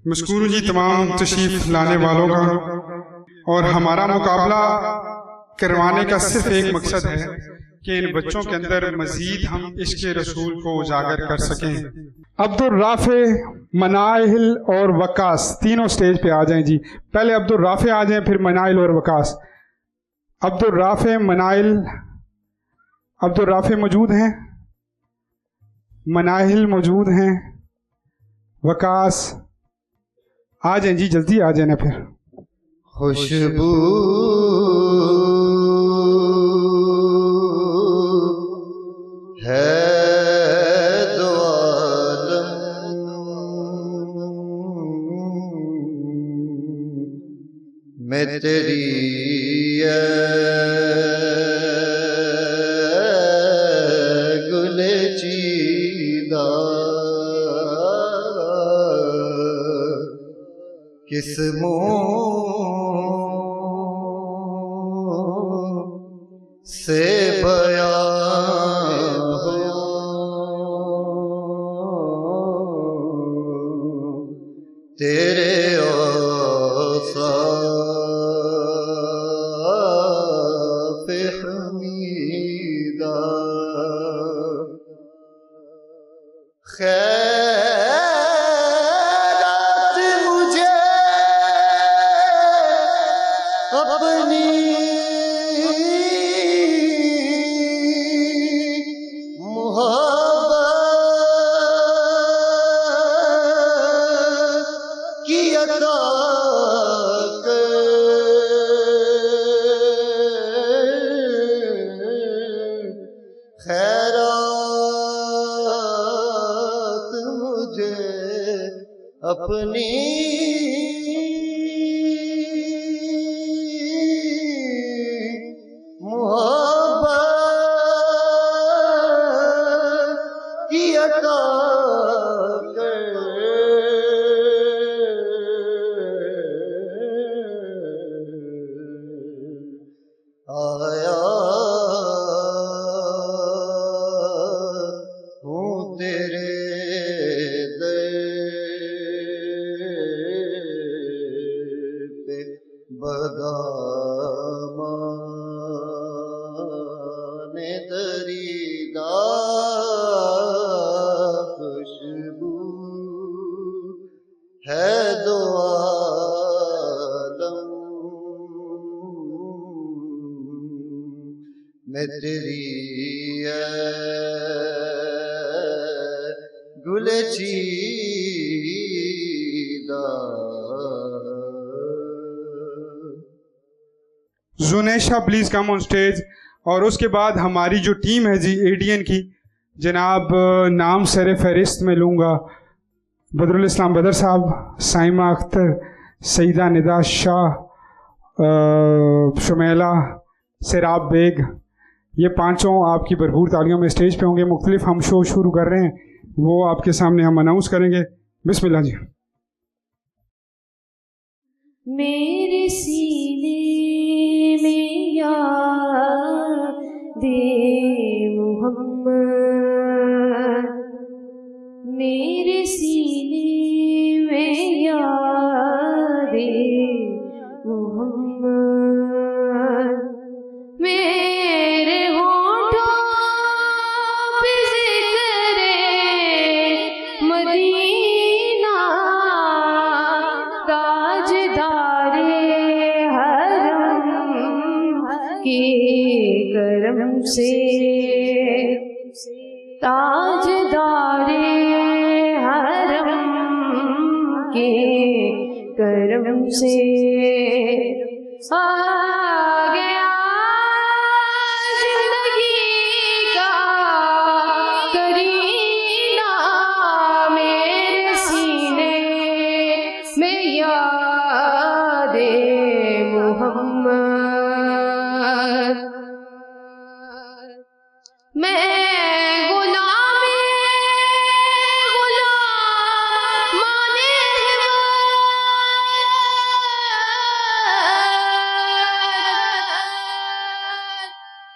मशकूर जी तमाम तशरीफ लाने वालों का। और हमारा मुकाबला करवाने का सिर्फ एक मकसद है कि इन बच्चों के अंदर मजीद हम इश्क़ रसूल को उजागर कर सकें। अब्दुल राफे, मनाइल और वकास तीनों स्टेज पे आ जाएं जी। पहले अब्दुल राफे आ जाएं, फिर मनाइल और वकास। अब्दुल राफे, मनाइल। अब्दुल राफे मौजूद हैं, मनाइल मौजूद हैं, वकास आ जाएं जी, जल्दी आ जाए ना फिर। खुशबू है दो आलम में तेरी गुले चीदा किस मुँह से बयां हो तेरे औसाफ़ हमीदा। खैरात मुझे अपनी मोहब्बत की अता कर। खैरात मुझे अपनी मोहब्बत की अता कर। आया हूँ तेरे दर पे बदामाने दरीदा। खुशबू है दो आलम में तेरी गुले चीदा। जुनेशा प्लीज़ कम ऑन स्टेज। और उसके बाद हमारी जो टीम है जी एडीएन की, जनाब नाम सर फहरिस्त में लूँगा बदरुल इस्लाम बदर साहब, साइमा अख्तर, सईदा निदा शाह, शुमेला, सिराब बेग, ये पांचों आपकी भरपूर तालियों में स्टेज पे होंगे। मुख्तलिफ हम शो शुरू कर रहे हैं, वो आपके सामने हम अनाउंस करेंगे। बिस्मिल्लाह जी। मेरे सीने में याद-ए मुहम्मद, मेरे सीने में याद-ए मुहम्मद, मेरे होठों पे ज़िक्र-ए मदीना, ताजदारे हरम के करम से, ताजदारे हरम के करम से आ गया जिंदगी का करीना। मेरे सीने में याद-ए मुहम्मद, मैं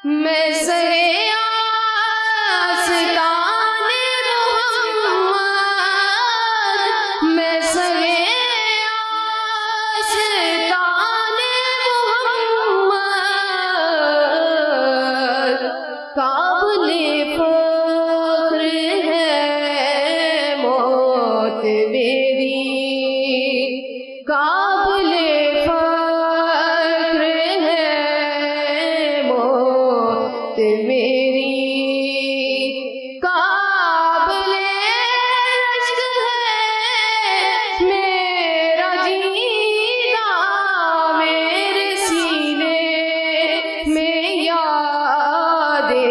मैं सरे आस्ताने मुहम्मद, मैं सरे मेरी काबिले रश्क है मेरा जीना मेरे सीने में यादे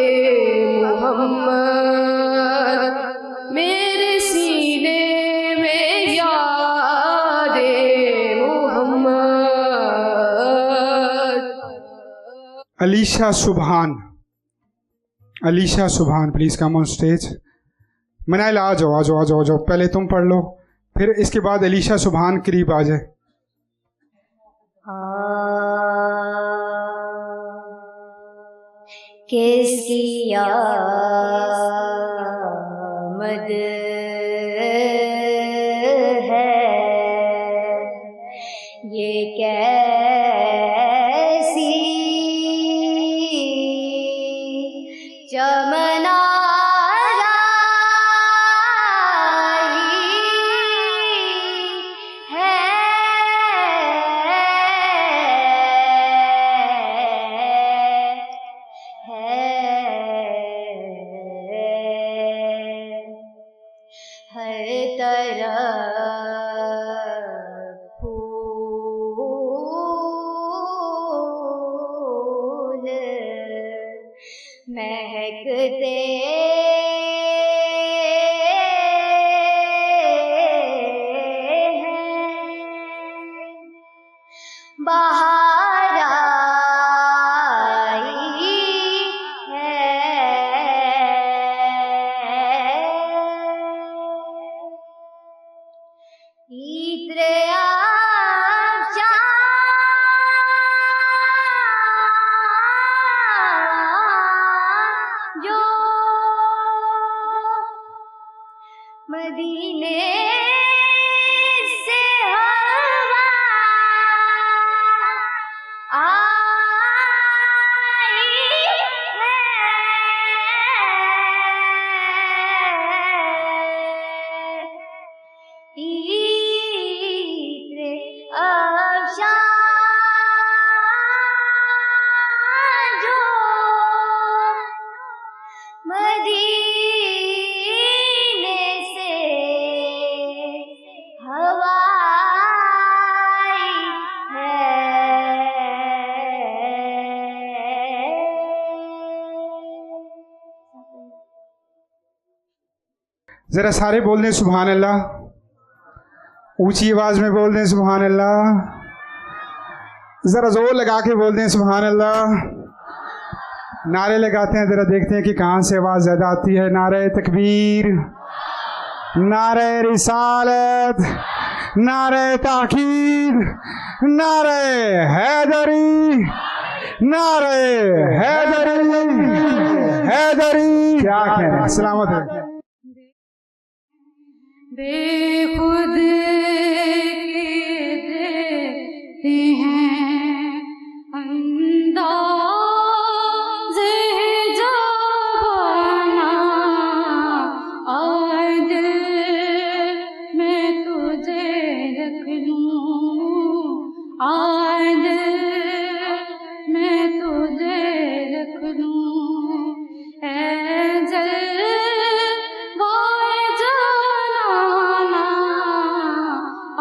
मोहम्मद मेरे सीने में यादे मोहम्मद। अलीशा सुभान, अलीशा सुभान प्लीज कम ऑन स्टेज। मनाइल आ जाओ आ जाओ आ जाओ आ जाओ, पहले तुम पढ़ लो फिर इसके बाद अलीशा सुभान करीब आ जाए। किसकी आमद है ये कैसी चमन हर तरफ फूल महकते हैं बाहर आई है इत्रे आशा जो मदीने से हवा आई है इत्रे आशा जो मदीने से हवा आई है। जरा सारे बोल दें सुभान अल्लाह, ऊंची आवाज में बोल दें सुभान अल्लाह, जरा जोर लगा के बोल दें सुभान अल्लाह। नारे लगाते हैं, जरा देखते हैं कि कहाँ से आवाज ज्यादा आती है। नारे तकबीर, नारे रिसालत, नारे ताकीद, नारे हैदरी, नारे हैदरी, हैदरी। क्या कहना, सलामत है। बेखुद के देते हैं अंदाज़ जवाना आज मैं तुझे रख लूं आज मैं तुझे रख लूं ऐ जलवाए जाना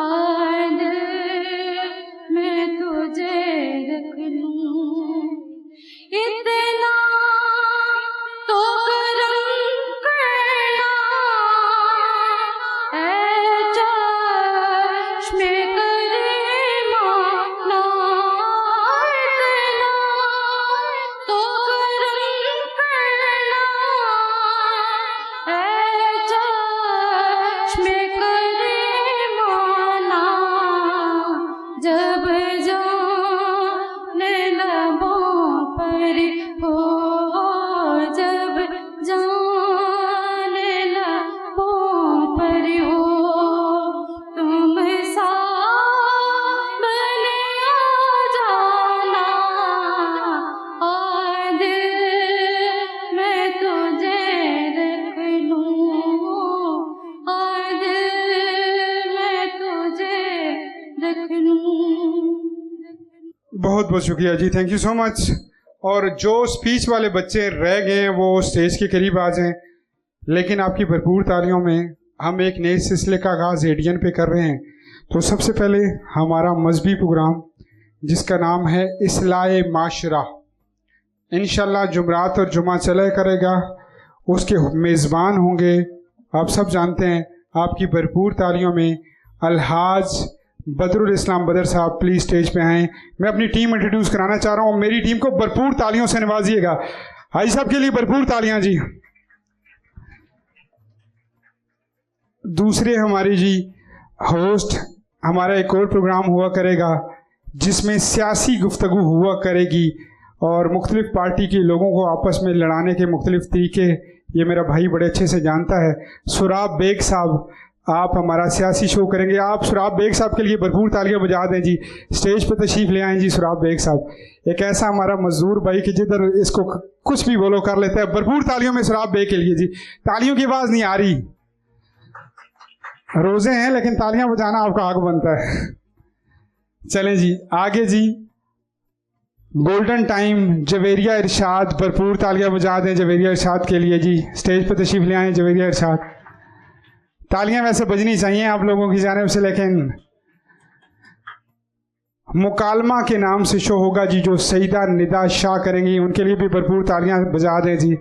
आज मैं तुझे रख लूं इतना तो करम करना ऐ चश्मे करीमा ना इतना तो करम करना ऐ चश्मे करीमा ना जब जाने लबों पर हो जब जाने लबों पर हो तुम सामने आ जाना आज मैं तुझे रख लूं आज मैं तुझे रख लूं। बहुत बहुत शुक्रिया जी, थैंक यू सो मच। और जो स्पीच वाले बच्चे रह गए हैं वो स्टेज के करीब आ जाएं। लेकिन आपकी भरपूर तालियों में हम एक नए सिलसिले का आगाज़ एडीएन पे कर रहे हैं। तो सबसे पहले हमारा मजहबी प्रोग्राम जिसका नाम है इस्लाह माशरा, इंशाल्लाह जुमरात और जुमा चला करेगा, उसके मेज़बान होंगे आप सब जानते हैं। आपकी भरपूर तालियों में अलहाज बदरुल इस्लाम बदर साहब प्लीज़ स्टेज पे आएँ। मैं अपनी टीम इंट्रोड्यूस कराना चाह रहा हूँ, मेरी टीम को भरपूर तालियों से नवाजिएगा। हाजी साहब के लिए भरपूर तालियां जी। दूसरे हमारी जी होस्ट, हमारा एक और प्रोग्राम हुआ करेगा जिसमें सियासी गुफ्तगू हुआ करेगी और मुख्तलिफ पार्टी के लोगों को आपस में लड़ाने के मुख्तलिफ तरीके ये मेरा भाई बड़े अच्छे से जानता है। सुराब बेग साहब आप हमारा सियासी शो करेंगे। आप सुराब बेग साहब के लिए भरपूर तालियां बजा दें जी, स्टेज पर तशरीफ़ ले आएँ जी। सुराब बेग साहब एक ऐसा हमारा मजदूर भाई कि जिधर इसको कुछ भी बोलो कर लेता है। भरपूर तालियों में सुराब बेग के लिए जी। तालियों की आवाज़ नहीं आ रही, रोज़े हैं लेकिन तालियां बजाना आपका हक बनता है। चलें जी आगे जी। गोल्डन टाइम जवेरिया इरशाद, भरपूर तालियां बजा दें जवेरिया इरशाद के लिए जी। स्टेज पर तशरीफ़ ले आएँ जवेरिया इरशाद। तालियां वैसे बजनी चाहिए आप लोगों की जानिब से, लेकिन मुकालमा के नाम से शो होगा जी जो सईदा निदा शाह करेंगी, उनके लिए भी भरपूर तालियां बजा दें जी।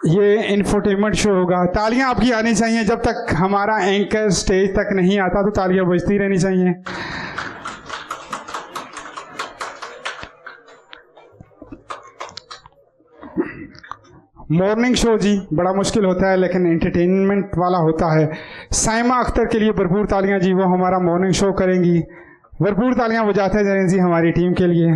ये इंफोटेनमेंट शो होगा। तालियां आपकी आनी चाहिए, जब तक हमारा एंकर स्टेज तक नहीं आता तो तालियां बजती रहनी चाहिए। मॉर्निंग शो जी बड़ा मुश्किल होता है लेकिन एंटरटेनमेंट वाला होता है। साइमा अख्तर के लिए भरपूर तालियां जी, वो हमारा मॉर्निंग शो करेंगी। भरपूर तालियां बजाते जाएं जी हमारी टीम के लिए।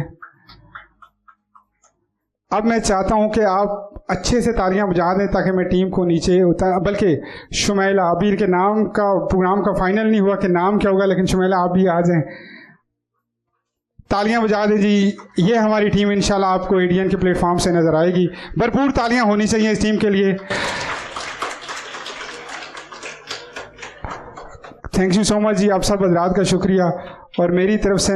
अब मैं चाहता हूं कि आप अच्छे से तालियां बजा दें ताकि मैं टीम को नीचे उतार, बल्कि शुमैला, अभी इनके नाम का प्रोग्राम का फाइनल नहीं हुआ कि नाम क्या होगा, लेकिन शुमैला आप भी आ जाएं, तालियां बजा दें जी। ये हमारी टीम इंशाल्लाह आपको एडीएन के प्लेटफॉर्म से नजर आएगी। भरपूर तालियां होनी चाहिए इस टीम के लिए। थैंक यू सो मच जी, आप सब हजरात का शुक्रिया। और मेरी तरफ से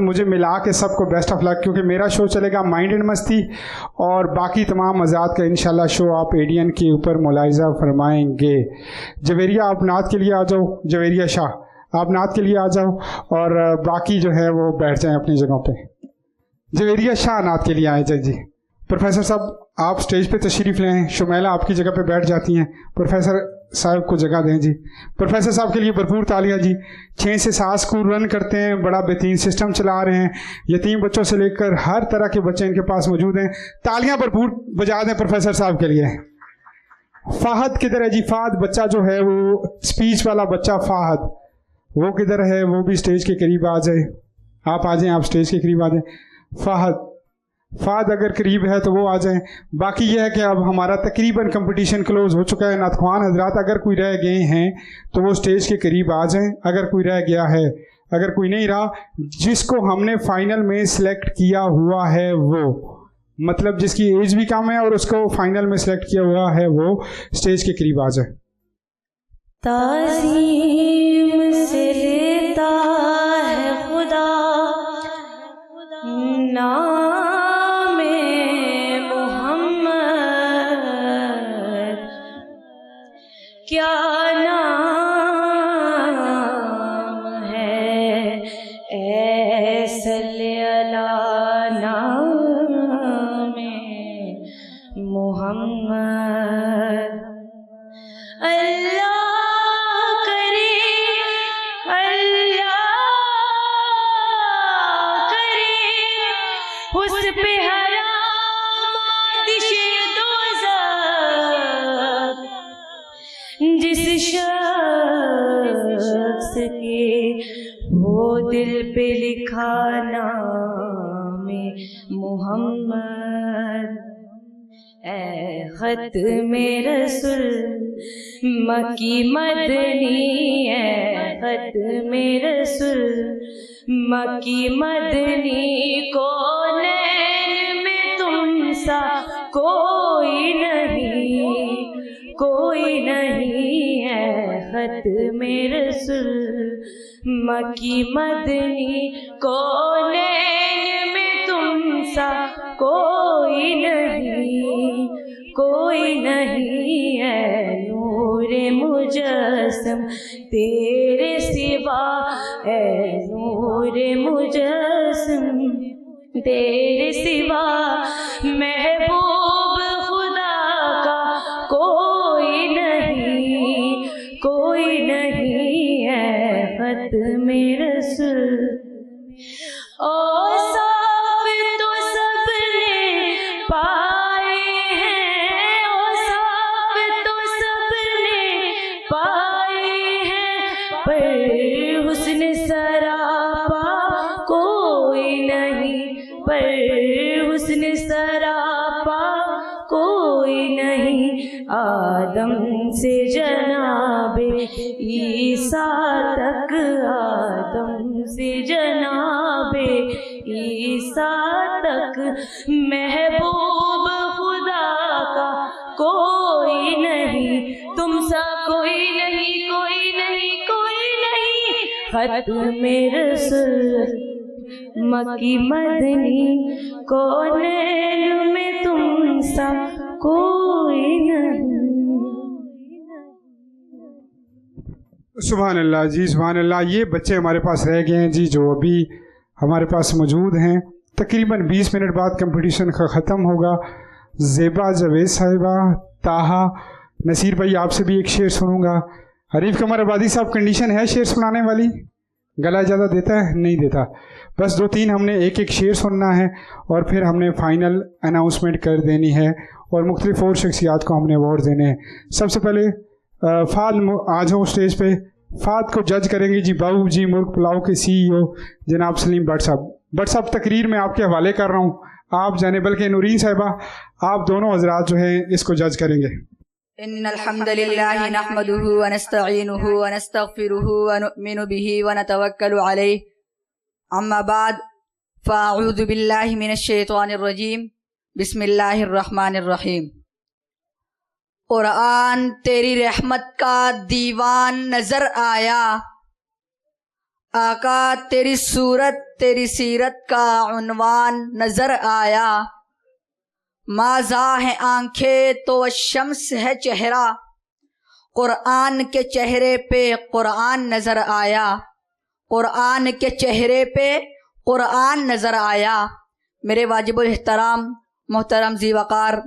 मुझे मिला के सबको बेस्ट ऑफ लक, क्योंकि मेरा शो चलेगा माइंड एंड मस्ती और बाकी तमाम आज़ाद का इंशाल्लाह शो आप एडीएन के ऊपर मुलाहिजा फरमाएंगे। जवेरिया आप नात के लिए आ जाओ, जवेरिया शाह आप नात के लिए आ जाओ और बाकी जो है वो बैठ जाएं अपनी जगहों पे। जवेरिया शाह नात के लिए आए जाए जी। प्रोफेसर साहब आप स्टेज पे तशरीफ़ लें, शुमैला आपकी जगह पे बैठ जाती हैं, प्रोफेसर साहब को जगह दें जी। प्रोफेसर साहब के लिए भरपूर तालियां जी। 6 से 7 स्कूल रन करते हैं, बड़ा बेहतरीन सिस्टम चला रहे हैं, यतीम बच्चों से लेकर हर तरह के बच्चे इनके पास मौजूद हैं। तालियां भरपूर बजा दें प्रोफेसर साहब के लिए। फाहद किधर है जी? फाहद बच्चा जो है वो स्पीच वाला बच्चा फाहद, वो किधर है? वो भी स्टेज के करीब आ जाए। आप आ जाएं, आप स्टेज के करीब आ जाएं। फाहद अगर करीब है तो वो आ जाएं। बाकी ये है कि अब हमारा तकरीबन कंपटीशन क्लोज हो चुका है। नातख्वान हजरात अगर कोई रह गए हैं तो वो स्टेज के करीब आ जाएं, अगर कोई रह गया है। अगर कोई नहीं रहा, जिसको हमने फाइनल में सिलेक्ट किया हुआ है वो, मतलब जिसकी एज भी कम है और उसको फाइनल में सिलेक्ट किया हुआ है, वो स्टेज के करीब आ जाए। ताज़ीम से लेता है खुदा नामे मोहम्मद, क्या नाम है ऐ सल्ले अला नामे मोहम्मद। अल्लाह उस पे हराम आतिशे दोज़ख, जिस शख्स के वो दिल पे लिखा नामे मोहम्मद। ऐ खत में रसूल मक्की मदनी, ऐ खत में रसूल मक्की मदनी, को नैन में तुम सा कोई नहीं है। खत में रसूल मक्की मदनी, को नैन में सा कोई नहीं, कोई नहीं है नूरे मुजस्सम तेरे सिवा, है नूरे मुजस्सम तेरे सिवा। महबूब खुदा का कोई नहीं, कोई नहीं है ख़त्म रसूल। औसाफ तो सबने पाए हैं, औसाफ तो सबने पाए हैं, पर हुस्न सरापा कोई नहीं, पर हुस्न सरापा कोई नहीं। आदम से जनाबे ईसा तक, आदम से जनाबे ईसा तक, महबूब खुदा का कोई नहीं, तुम सा कोई नहीं, कोई नहीं, कोई नहीं। ख़त्म रसूल मक्की मदनी, कौनैन में तुम सा कोई नहीं। सुभान अल्लाह जी, सुभान अल्लाह। ये बच्चे हमारे पास रह गए हैं जी, जो अभी हमारे पास मौजूद हैं। तकरीबन 20 मिनट बाद कंपटीशन का ख़त्म होगा। ज़ेबा जवेद साहिबा, ताहा, नसीर भाई आपसे भी एक शेर सुनूंगा। हरीफ कमर आबादी साहब, कंडीशन है शेर सुनाने वाली? गला ज़्यादा देता है? नहीं देता। बस 2-3 हमने एक एक शेर सुनना है और फिर हमने फ़ाइनल अनाउंसमेंट कर देनी है और मुख्तलिफ और शख्सियात को हमने अवार्ड देने हैं। सबसे पहले फ़ाद आ जाओ स्टेज पे। फ़ाद को जज करेंगे जी बाबू जी मुल्क पुलाव के CEO जनाब सलीम भट्ट साहब। भट्ट साहब तकरीर में आपके हवाले कर रहा हूँ, आप जाने, बल्कि नूरीन साहिबा आप दोनों हजरात जो हैं इसको जज करेंगे। इन्नल हम्दुलिल्लाहि नहमदुहु व नस्तईनुहु व नस्तगफिरुहु व नु'मिनु बिही व नतवक्कलु अलैहि, अम्मा बाद फ़अऊज़ु बिल्लाहि मिनश शैतानिर रजीम, बिस्मिल्लाहिर रहमानिर रहीम। कुरान तेरी रहमत का दीवान नजर आया, आका तेरी सूरत तेरी सीरत का उन्वान नजर आया। माज़ा है आंखें तो शम्स है चेहरा, कुरान के चेहरे पे कुरान नजर आया, कुरान के चेहरे पे कुरान नजर आया। मेरे वाजिबुल एहतराम मोहतरम ज़ी वक़ार,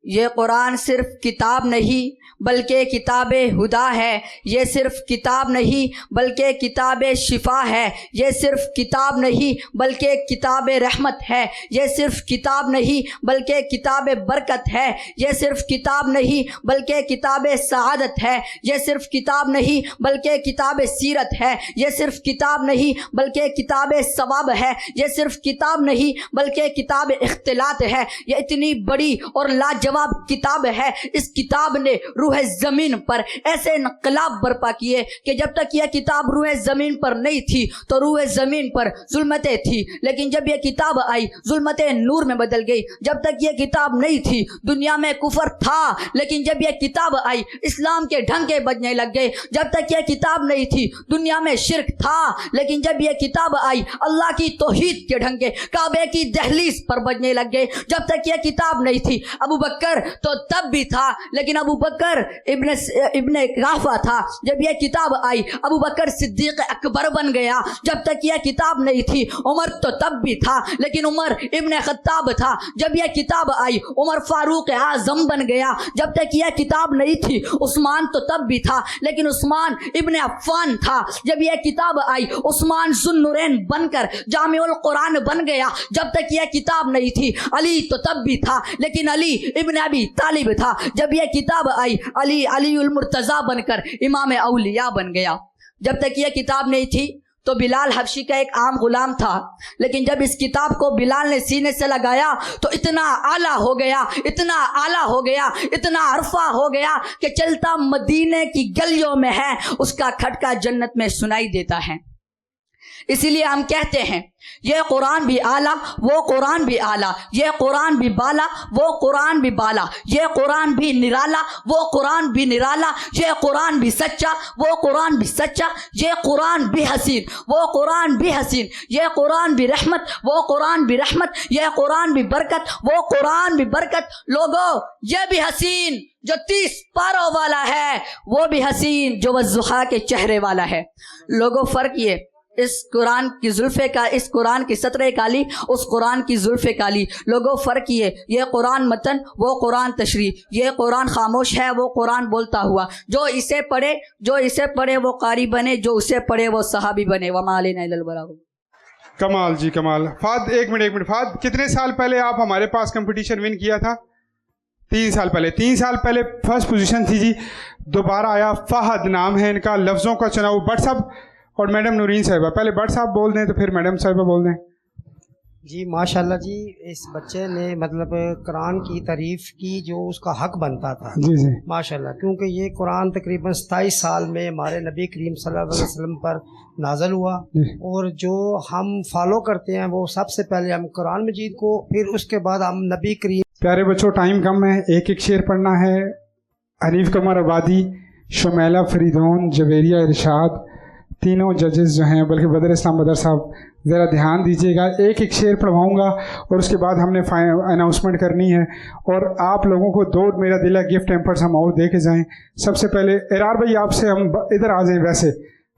ये कुरान सिर्फ किताब नहीं बल्कि किताब हुदा है। ये सिर्फ किताब नहीं बल्कि किताब शिफा है। ये सिर्फ किताब नहीं बल्कि किताब रहमत है। ये सिर्फ किताब नहीं बल्कि किताब बरकत है। ये सिर्फ किताब नहीं बल्कि किताब सआदत है। ये सिर्फ किताब नहीं बल्कि किताब सीरत है। ये सिर्फ किताब नहीं बल्कि किताब सवाब है। ये सिर्फ किताब नहीं बल्कि किताब इख्तिलात है। ये इतनी बड़ी और लाजवाब किताब है। इस किताब ने रूह ज़मीन पर ऐसे इनकलाब बर्पा किए कि जब तक यह किताब रूह ज़मीन पर नहीं थी तो रूह ज़मीन पर जुल्मतें थी, लेकिन जब यह किताब आई जुल्मतें नूर में बदल गई। जब तक यह किताब नहीं थी दुनिया में कुफर था, लेकिन जब यह किताब आई इस्लाम के ढंगे बजने लग गए। जब तक यह किताब नहीं थी दुनिया में शिर्क था, लेकिन जब यह किताब आई अल्लाह की तौहीद के ढंगे काबे की दहलीज पर बजने लग गए। जब तक यह किताब नहीं थी अबू बकर तो तब भी था, लेकिन अबू बकर इब्ने गाफा था। जब यह किताब आई अबू बकर सिद्दीक अकबर बन गया। जब तक यह किताब नहीं थी उमर तो तब भी था, लेकिन उमर इब्ने खत्ताब था। जब यह किताब आई उमर फारूक आजम बन गया। जब तक यह किताब नहीं थी उस्मान तो तब भी था, लेकिन उस्मान इब्ने अफ़्फ़ान था। जब यह किताब आई उस्मान ज़ुन्नुरैन बनकर जामिउल कुरान बन गया। जब तक यह किताब नहीं थी अली तो तब भी था, लेकिन अली इब्ने अबी तालिब था। जब यह किताब आई अली अलीउल मुर्तज़ा बनकर इमाम औलिया बन गया। जब तक यह किताब नहीं थी तो बिलाल हबशी का एक आम गुलाम था, लेकिन जब इस किताब को बिलाल ने सीने से लगाया तो इतना आला हो गया, इतना आला हो गया, इतना अरफा हो गया कि चलता मदीने की गलियों में है उसका खटका जन्नत में सुनाई देता है। इसीलिए हम कहते हैं ये कुरान भी आला, वो कुरान भी आला, ये कुरान भी बाला, वो कुरान भी बाला, ये कुरान भी निराला, वो कुरान भी निराला, ये कुरान भी सच्चा, वो कुरान भी सच्चा, ये कुरान भी हसीन, वो कुरान भी हसीन, ये कुरान भी रहमत, वो कुरान भी रहमत, ये कुरान भी बरकत, वो कुरान भी बरकत। लोगों, ये भी हसीन जो 30 पारों वाला है, वो भी हसीन जो वज़ुहा के चेहरे वाला है। लोगों, फर्क ये, इस कुरान की जुल्फ़े का, इस कुरान की सतरे काली, उस कुरान की जुल्फ़े काली। लोगों, फ़र्क ये कुरान मतन, वो कुरान तशरी, ये कुरान खामोश है, वो कुरान बोलता हुआ। जो इसे पढ़े वो कारी बने, जो उसे पढ़े वो सहाबी बने। वमा अलैना इल्लल बलाग। कमाल जी कमाल। फाद एक मिनट फाद, कितने साल पहले आप हमारे पास कंपटीशन विन किया था? 3 साल पहले। 3 साल पहले फर्स्ट पोजीशन थी जी, दोबारा आया। फहद नाम है इनका। लफ्ज़ों का चुनाव भट्ट साहब और मैडम नूरीन साहिबा। पहले भट्ट साहब बोल दें तो फिर मैडम साहिबा बोल दें। जी माशाल्लाह जी, इस बच्चे ने मतलब कुरान की तारीफ़ की जो उसका हक बनता था। जी जी माशाल्लाह, क्योंकि ये कुरान तकरीबन 27 साल में हमारे नबी करीम सल्लल्लाहु अलैहि वसल्लम पर नाज़ल हुआ, और जो हम फॉलो करते हैं वो सबसे पहले हम कुरान मजीद को, फिर उसके बाद हम नबी करीम। प्यारे बच्चों, टाइम कम है, एक एक शेर पढ़ना है। हनीफ कमर आबादी, शुमैला फरीदोन, जवेरिया इरशाद, तीनों जजेस जो हैं, बल्कि बदर इस्लाम बदर साहब, ज़रा ध्यान दीजिएगा। एक एक शेर पढ़वाऊँगा और उसके बाद हमने अनाउंसमेंट करनी है, और आप लोगों को 2 मेरा दिला गिफ्ट हैम्पर्स हम और दे के जाएँ। सबसे पहले इरार भाई, आपसे हम इधर आ जाएँ, वैसे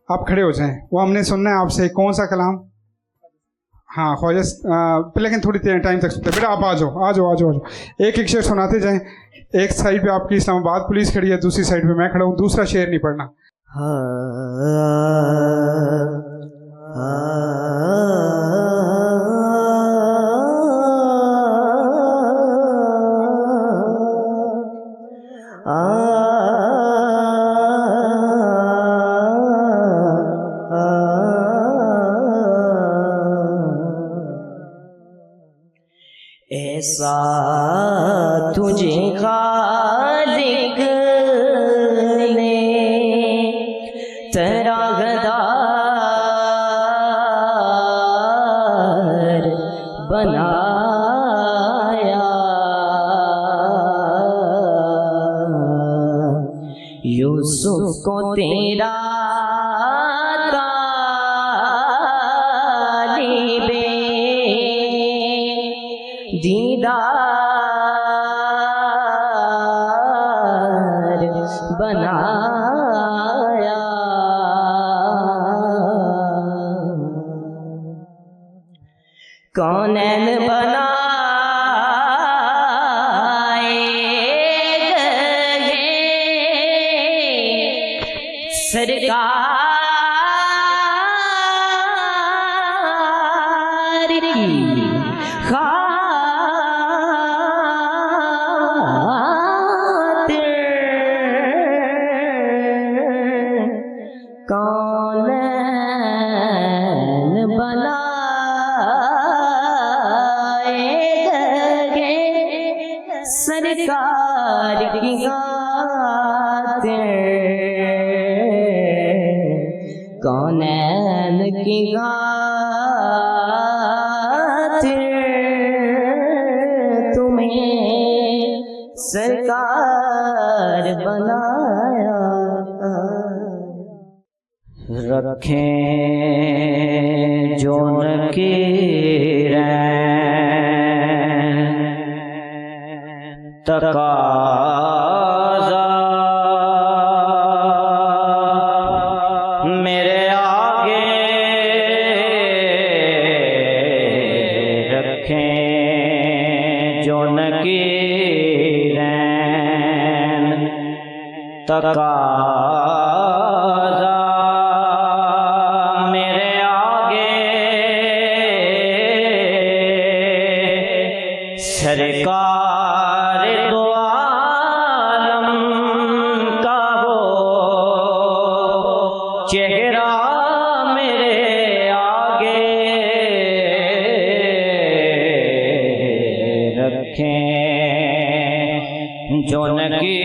आप खड़े हो जाएँ, वो हमने सुनना है आपसे। कौन सा कलाम? हाँ ख्वाजा, लेकिन थोड़ी टाइम तक सुनते। बेटा आप आ जाओ। एक एक शेर सुनाते जाएँ। एक साइड पे आपकी इस्लामाबाद पुलिस खड़ी है, दूसरी साइड पे मैं खड़ा हूँ। दूसरा शेर नहीं पढ़ना। ऐसा तुझे खालिक ने तरागदार बनाया, यूसुफ को तेरा दीदार बनाया, कौनैन बनाए गए सरकार की कौनैन बनाए गए सरकार की खातिर, कौनैन की खातिर तुम्हें सरकार बनाया। रखें जो नकीरें तकाज़ा मेरे आगे, रखें जो नकीरें तकाज़ा सरकार दो आलम का हो चेहरा मेरे आगे, रखें जो नकीरें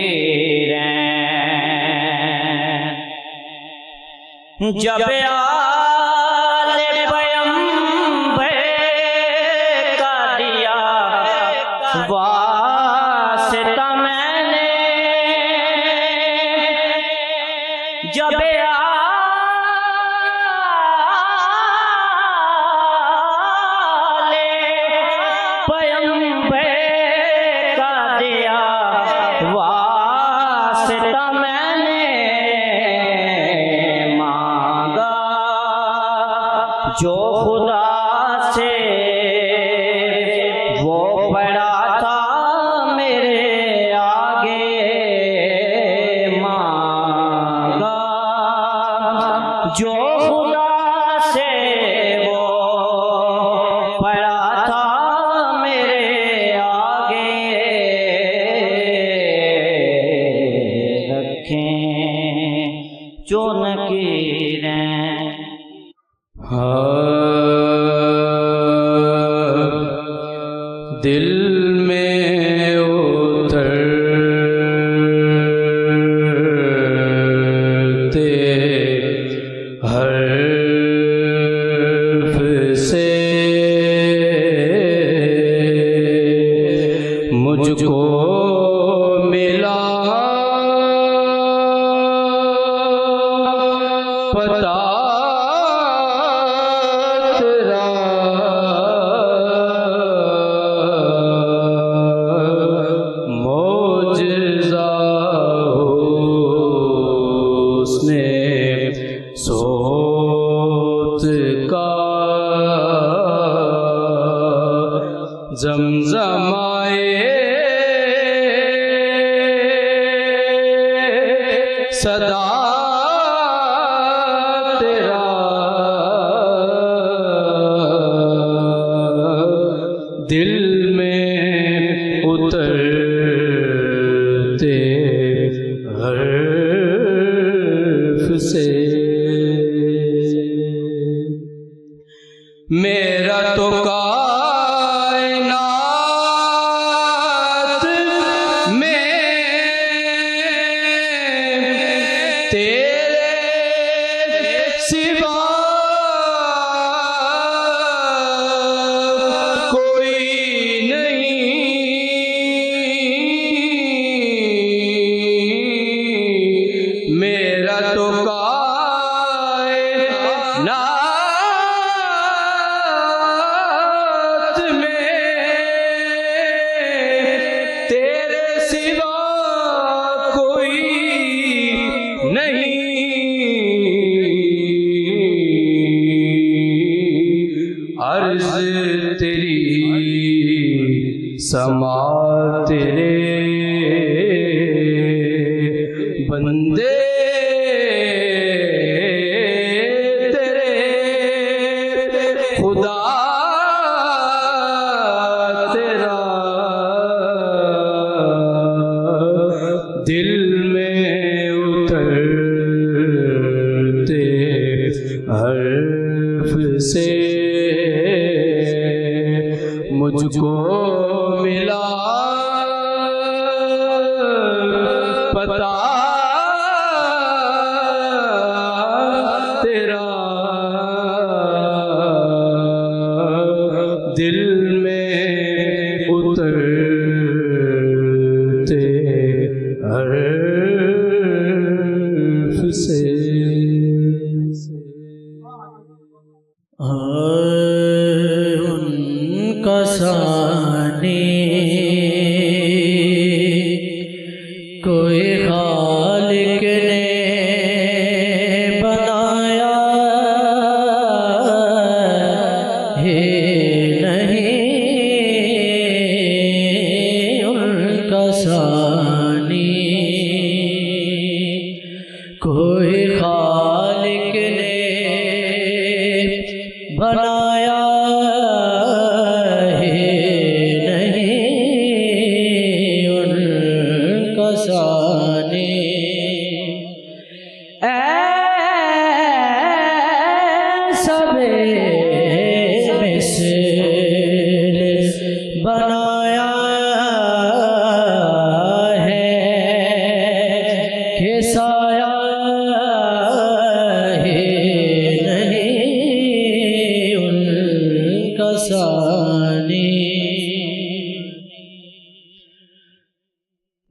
जब आले वास्ता मैंने जब आले पैगंबर का दिया वास्ता मैंने मांगा जो खुदा से वो बड़ा था मेरे आगे मांगा जो खुदा से वो बड़ा था मेरे आगे रखें जो नकीरें दिल में उतरते हर्फ से मुझको मिला पता तेरा मौजज़ा उसने सोत का जमजमाए सदा तेरा दिल में उतरते हर्फ से मेरा तो कायनात में तेरे सिवा कोई नहीं मेरा तो कायनात में तेरे सिवा कोई नहीं अर्ज़ तेरी समा तेरे बंदे तेरे खुदा तेरा दिल में उतरते हर्फ से मुझको मिला पता तेरा दिल में उतरते हर्फ से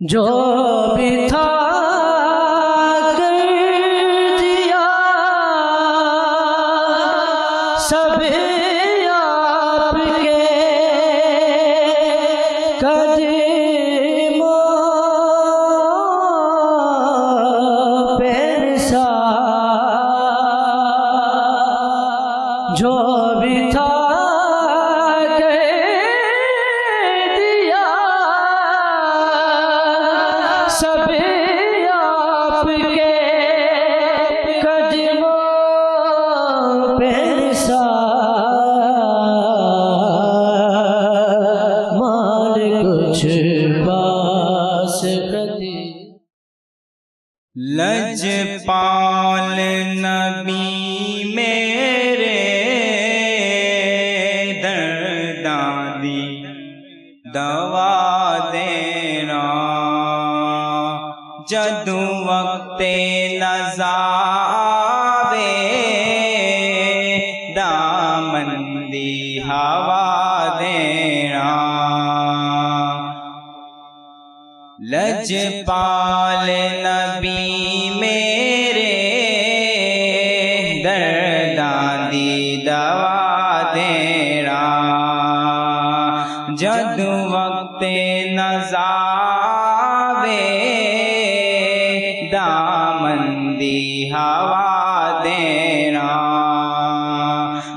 जो भी था कर दिया सब आपके कदमों पे निसार। जो भी था सब आपके कदमों पे निसार। माल कुछ पास प्रति लजपाल नबी मेरे दर्दादी दवा देना। जदू वक्ते नज़ावे दामंदी हवा देना। लजपाल नबी मेरे दर्दादी दवा देना। जदू वक्ते नज़ावे दामंदी हवा देना।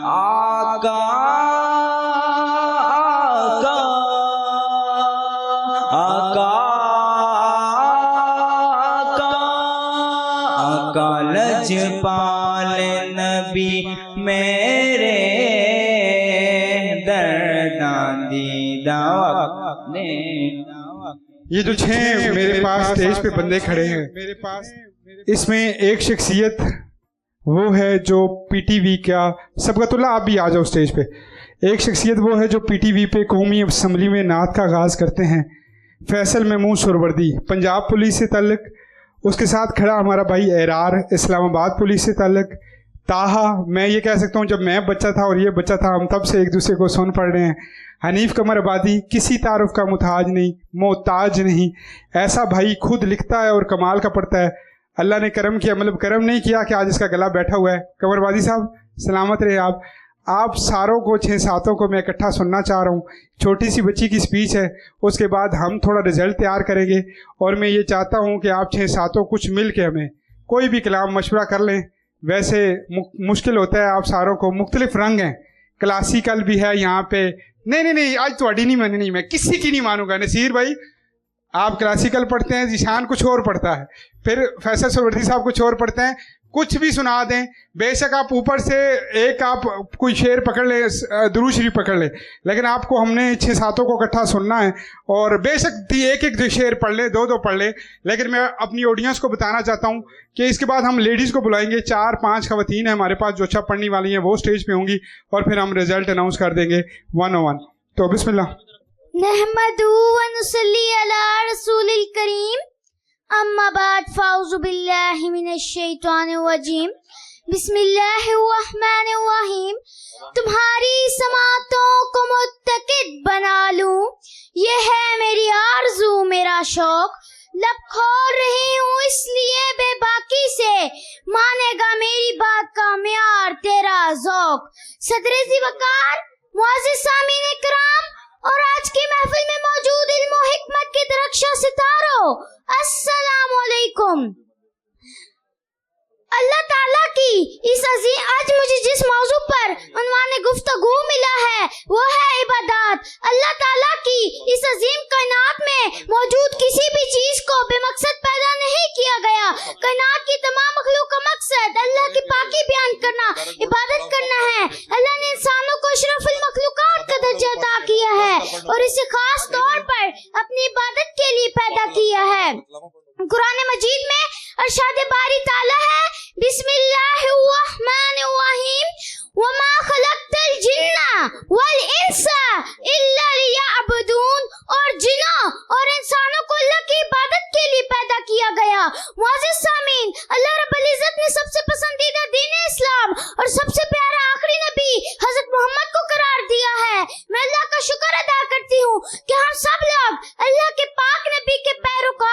आका आका आका लजपाल नबी मेरे दर्दादी दवा देना। ये जो 6 मेरे पास स्टेज पे बंदे खड़े हैं, मेरे पास इसमें एक शख्सियत वो है जो पीटीवी का, सबकतुल्लाह आप भी आ जाओ स्टेज पे। एक शख्सियत वो है जो पीटीवी पे कौमी असम्बली में नात का आगाज़ करते हैं, फैसल महमूद सुहरवर्दी, पंजाब पुलिस से ताल्लुक़। उसके साथ खड़ा हमारा भाई एरार, इस्लामाबाद पुलिस से ताल्लुक़। ताहा, मैं ये कह सकता हूँ जब मैं बच्चा था और ये बच्चा था, हम तब से एक दूसरे को सुन पढ़ रहे हैं। हनीफ कमर आबादी, किसी तारुफ का मोहताज नहीं। ऐसा भाई खुद लिखता है और कमाल का पढ़ता है। अल्लाह ने करम किया, मतलब करम नहीं किया कि आज इसका गला बैठा हुआ है। कमर आबादी साहब सलामत रहे आप सारों को 6-7 को मैं इकट्ठा सुनना चाह रहा हूँ। छोटी सी बच्ची की स्पीच है, उसके बाद हम थोड़ा रिजल्ट तैयार करेंगे और मैं ये चाहता हूँ कि आप 6-7 कुछ मिल के हमें कोई भी कलाम मशवरा कर लें। वैसे मुश्किल होता है, आप सारों को मुख्तलिफ रंग हैं, क्लासिकल भी है यहाँ पे। नहीं आज थोड़ी नहीं मानी, नहीं मैं किसी की नहीं मानूंगा। नसीर भाई आप क्लासिकल पढ़ते हैं, जीशान कुछ और पढ़ता है, फिर फैसल सुहरवर्दी साहब कुछ और पढ़ते हैं। कुछ भी सुना दें, बेशक आप ऊपर से एक आप कोई शेर पकड़ ले, दुरूद शरीफ पकड़ ले, लेकिन आपको हमने 6-7 को इकट्ठा सुनना है। और बेशक एक शेर पढ़ ले, 2 पढ़ ले, लेकिन मैं अपनी ऑडियंस को बताना चाहता हूँ कि इसके बाद हम लेडीज़ को बुलाएंगे। 4-5 खवातीन है हमारे पास जो अच्छा पढ़ने वाली हैं, वो स्टेज पे होंगी और फिर हम रिजल्ट अनाउंस कर देंगे 1-on-1। तो बिस्मिल्लाह। नहमदु व नुसल्ली अला रसूलिल करीम, अम्मा बाद फाउज़ु बिल्लाहि मिनश शैतानिर रजीम, बिस्मिल्लाहिर रहमानिर रहीम। तुम्हारी समातों को मुत्तकिद बना लूं, ये है मेरी आरज़ू मेरा शौक। लब खोल रही हूँ इसलिए बेबाकी से, मानेगा मेरी बात का म्यार तेरा ज़ौक़। सदरे ज़िवकार, मुअज़्ज़िज़ सामीन इकराम और आज की महफिल में मौजूद इल्म और हिकमत के दरख्शा सितारों, अस्सलामु अलैकुम। अल्लाह ताला की आज मुझे जिस मौजू पर उन्वाने गुफ्तगू मिला है वो है इबादत। अल्लाह ताला की इस अजीम कायनात में मौजूद किसी भी चीज को बेमकसद पैदा नहीं किया गया। कायनात की तमाम मखलूक का मकसद अल्लाह की पाकी बयान करना, इबादत करना है। अल्लाह ने इंसानों को अशरफुल मखलूकात का दर्जा अता किया है और इसे खास तौर पर अपनी इबादत के लिए पैदा किया है। कुरान मजीद में अरशाद बारी ताला है, बिस्मिल्लाहिर्रहमानिर्रहीम, वमा खलक़तल जिन्ना वल इंसा इल्ला लियअबुदून। और जिन्नों और इंसानों को अल्लाह की इबादत के लिए पैदा किया गया। मुअज़्ज़िज़ सामीन, अल्लाह रब्बुल इज़्ज़त ने सबसे पसंदीदा दीन इस्लाम और सबसे प्यारा आखिरी नबी हज़रत मोहम्मद को करार दिया है। मैं अल्लाह का शुक्र अदा करती हूँ कि हम सब लोग अल्लाह के पाक नबी के पैरोकार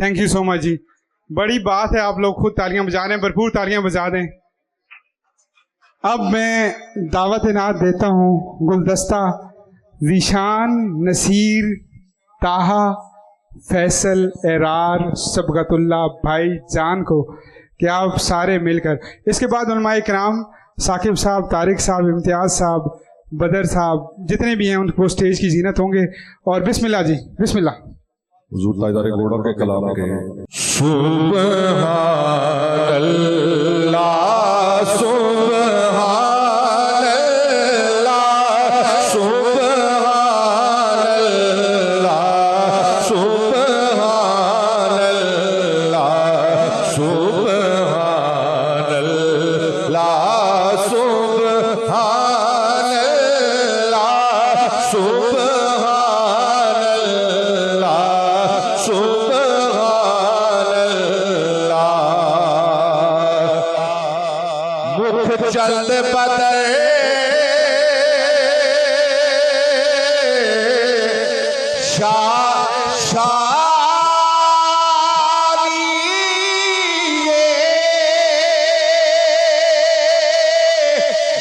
थैंक यू सो मच जी, बड़ी बात है। आप लोग खुद तालियां बजा रहे हैं, भरपूर तालियां बजा दें। अब मैं दावत इनात देता हूँ गुलदस्ता ज़ीशान, नसीर, ताहा, फैसल, एरार, सबगतुल्ला भाई जान को कि आप सारे मिलकर, इसके बाद उलमाए किराम साकिब साहब, तारिक साहब, इम्तियाज़ साहब, बदर साहब, जितने भी हैं उनको स्टेज की जीनत होंगे। और बिस्मिल्लाह जी, बिस्मिल्लाह। हुजूर ताजदार गोड़ा के कलाम के चंद बदर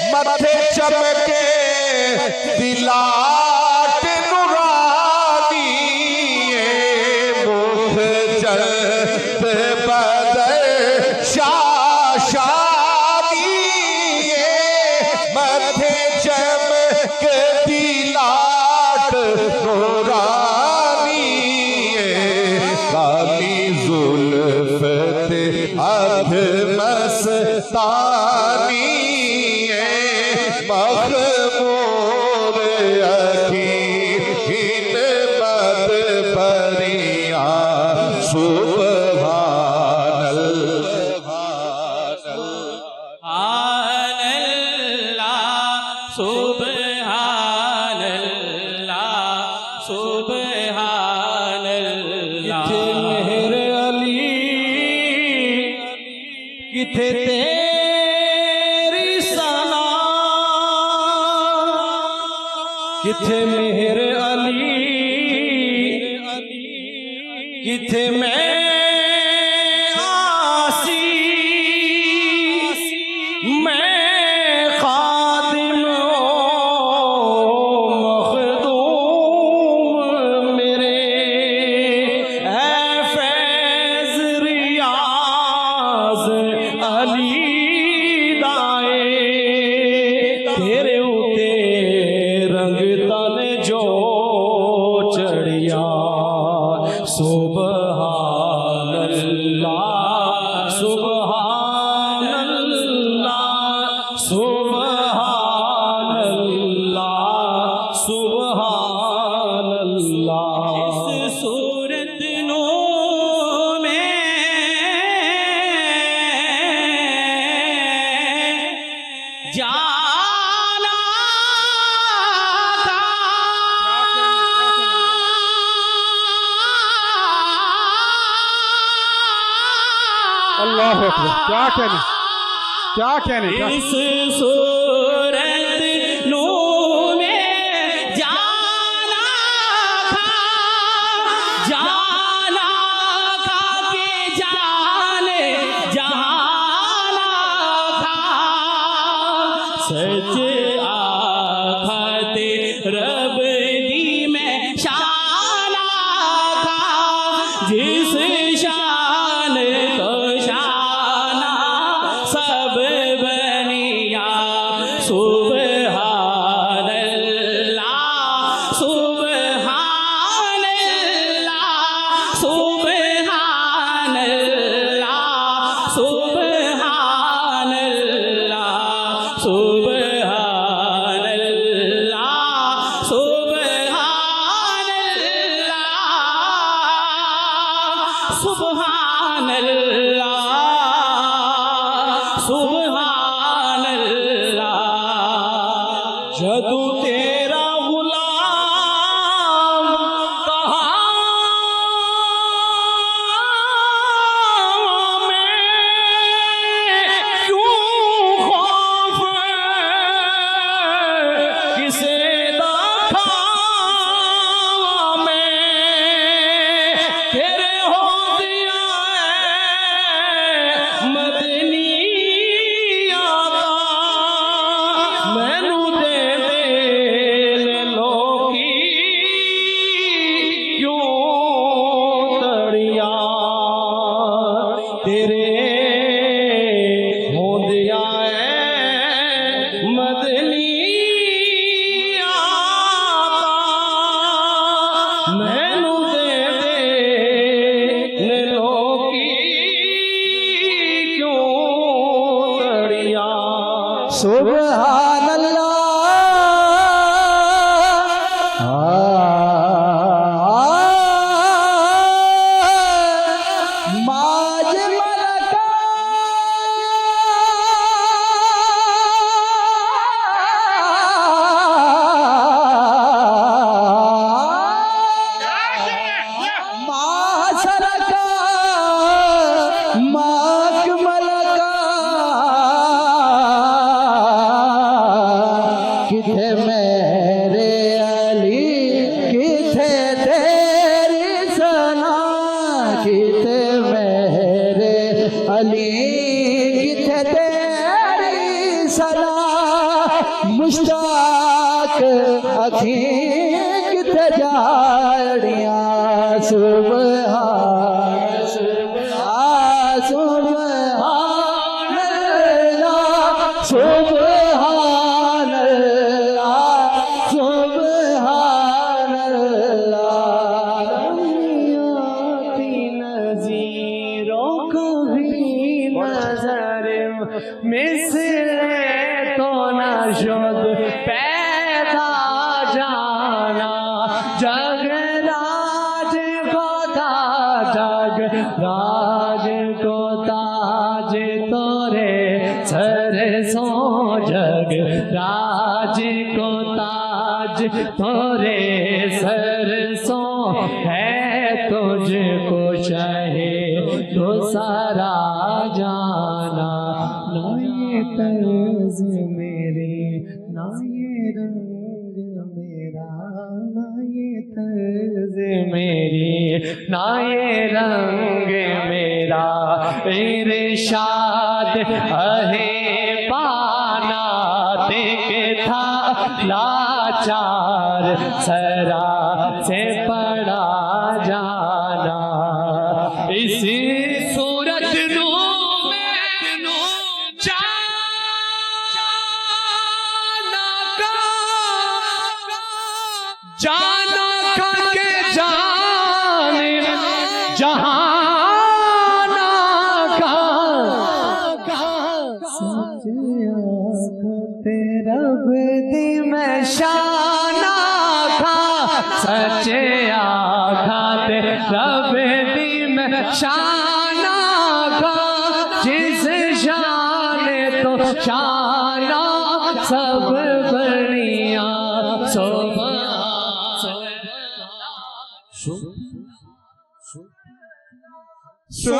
मथे चमके दिलाट नुरानी मुख चंद बदर मथे चमक दिलाट नूरानी काली जुल्फत अध मस्तानी मखमूर अखीन मद परिया सुभान किथे तेरी सना, किथे मेहर अली, किथे मैं आसी, मैं खादिम मखदूम मेरे ऐ फैज़ रियाज़ अली दाए तेरे उते रंग तन जो चढ़िया सुभान अल्लाह सुभान अल्लाह सुभान अल्लाह सुभान अल्लाह। इस सूरत नो में जाना था, अल्लाह अकबर, क्या कहने, क्या कहने, क्या इस सूरत नो में जाना था, जाना था के जाने जहाना था, सच आखते रब दी में शाना था, जिस शान को शाना सब बनिया सुभान अल्लाह सुभान अल्लाह सुभान अल्लाह सुभान अल्लाह सुभान अल्लाह सुभान अल्लाह सुभान अल्लाह सुभान अल्लाह। जदू तेरा गुलाम कहा मैं क्यों खौफ किसे देखा मैं तेरे होते सुभान अल्लाह माज मलका मासरका माक मलका किथे मेरे अली किथे तेरी सना किथे मेरे अली किथे तेरी सना मुश्ताक अखी किथे जाड़ियां सुभान सुभान अल्लाह सुभान अल्लाह सुभान अल्लाह की नज़ीरों को भी नजर मिसले तो न शुद पैदा जाना जगराज को जग राज को ताज तोरे सरसों जग राज को ताज तोरे सरसों है तुझको शहे तो सारा जाना ना ये तर्ज मेरी ना ये रंग मेरा ना ये तर्ज मेरी ना ये रंग मेरा इरशाद अहे पाना देख था लाचार सरा से पड़ा जाना इसी सूरत नो जाना करके जाने जहाना का रब दी मैं शाना खा सच्चे आखा ते रब दी मैं शाना खा जिस शाने तो शाना सब बनिया सब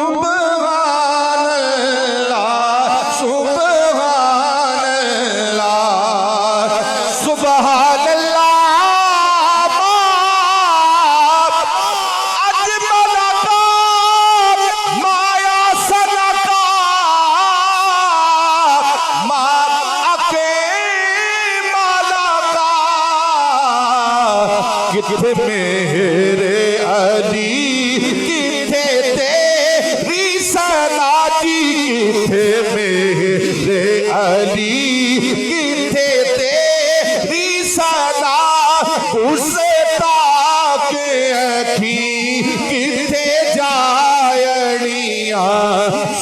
सुभान अल्लाह सुभान अल्लाह सुभान अल्लाह अजमल का माया सनका माके माला का किथे मेरे अली किथे मेरे अली किथे तेरी सना गुस्ताख अखी किथे जायणिया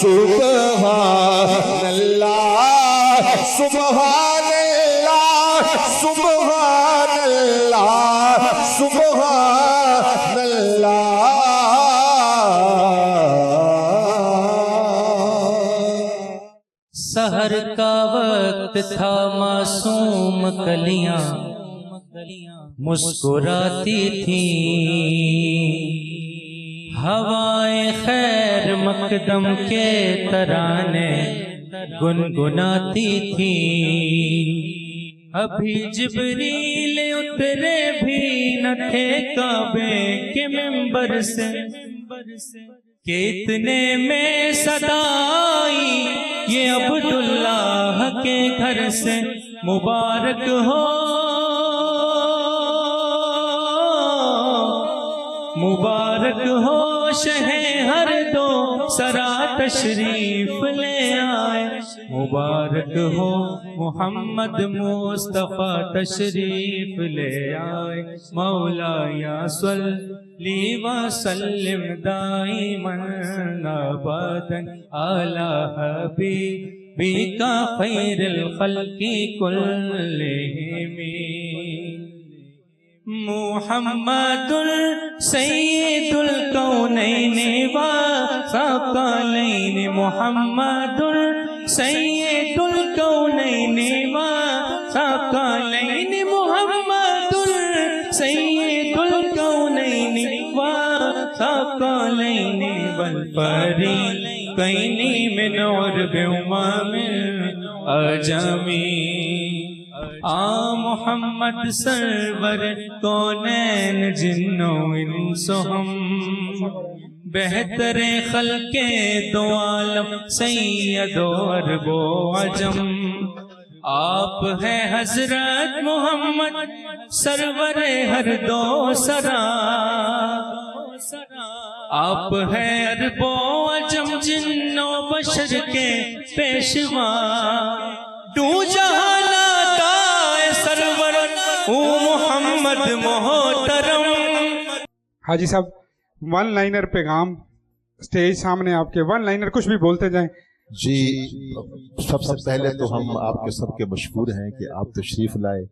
सुभान अल्लाह सुभान अल्लाह सुभान अल्लाह सुभान अल्लाह सहर का वक्त था मासूम कलियां मुस्कुराती थी हवाएं खैर मकदम के तराने गुनगुनाती थी अभी जिब्रील उतरे भी न थे काबे के मिंबर से कि इतने में सदाई ये अब्दुल्लाह के घर से मुबारक हो शहे हर दो सरा तशरीफ ले आए मुबारक हो मोहम्मद मुस्तफा तशरीफ ले आए मौला या सल्ली व सल्लिम दाइमन अबदन अला हबीब बीका खैरुल खल्क़ि कुल्लिहिम मुहम्मदुल सय्यिदुल कौनैन व सकलैन मुहम्मदुल सय्यिदुल कौनैन व सकलैन मुहम्मदुल सय्यिदुल कौनैन व सकलैन वल फरीक़ैन मिन उर्ब उम्मिन अजमी मोहम्मद सरवर कौनैन जिन्नो इंसो हम बेहतर खल्के दो आलम सैयदो अरबो अजम आप है हजरत मोहम्मद सरवर हर दो सरा आप है अरबो अजम जिन्नो बशर के पेशवा तू जहाना सरवर ओ मोहम्मद मोहतरम। हाजी साहब, वन लाइनर पैगाम, स्टेज सामने आपके, वन लाइनर कुछ भी बोलते जाएं। जी, सबसे पहले तो हम आपके सबके मशहूर हैं कि आप तशरीफ लाए।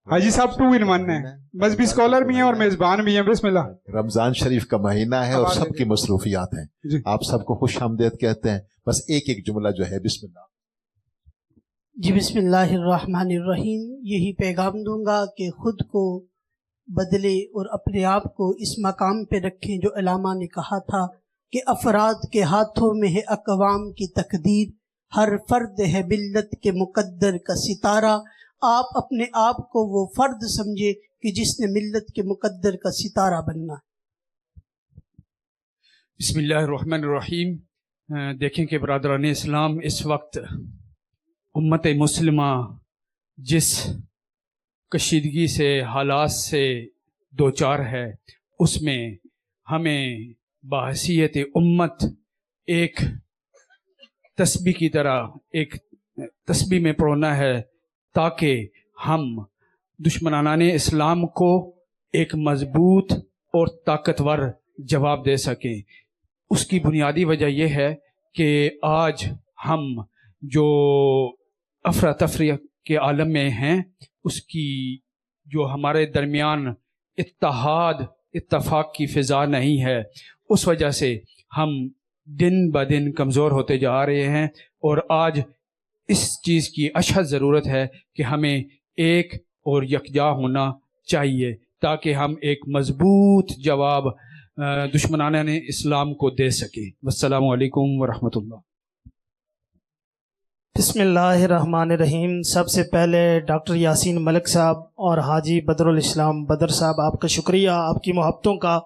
हाजी साहब 2 in 1 है, मजहबी स्कॉलर भी हैं और मेजबान भी हैं। बिस्मिल्लाह। रमजान शरीफ का महीना है और सबकी मसरूफियात हैं। आप सबको खुश आमदीद कहते हैं। बस एक एक जुमला जो है बिस्मिल्लाह। जी बिस्मिल्लाहिर्रहमानिर्रहीम। यही पैगाम दूंगा कि खुद को बदले और अपने आप को इस मकाम पे रखें जो अलामा ने कहा था कि अफराद के हाथों में है अकवाम की तकदीर, हर फर्द है मिल्लत के मुकद्दर का सितारा। आप अपने आप को वो फर्द समझे कि जिसने मिल्लत के मुकद्दर का सितारा बनना है। बिस्मिल्लाहिर्रहमानिर्रहीम। देखें कि बरादरान इस्लाम, इस वक्त उम्मत मुस्लिमा जिस कशीदगी से, हालात से दो चार है, उसमें हमें बाहसियत उम्मत एक तस्बीह की तरह एक तस्बीह में परोना है ताकि हम दुश्मनाने इस्लाम को एक मजबूत और ताकतवर जवाब दे सकें। उसकी बुनियादी वजह यह है कि आज हम जो अफरा तफरी के आलम में हैं, उसकी जो हमारे दरमियान इत्तेहाद इत्तफाक की फ़िज़ा नहीं है, उस वजह से हम दिन ब दिन कमज़ोर होते जा रहे हैं। और आज इस चीज़ की अशद ज़रूरत है कि हमें एक और यकजा होना चाहिए ताकि हम एक मज़बूत जवाब दुश्मनाने इस्लाम को दे सकें। वस्सलामु अलैकुम वरहमतुल्लाह। बिस्मिल्लाहिर्रहमानिर्रहीम। सबसे पहले डॉक्टर यासीन मलिक साहब और हाजी बदरुल इस्लाम बदर साहब, आपका शुक्रिया, आपकी मोहब्बतों का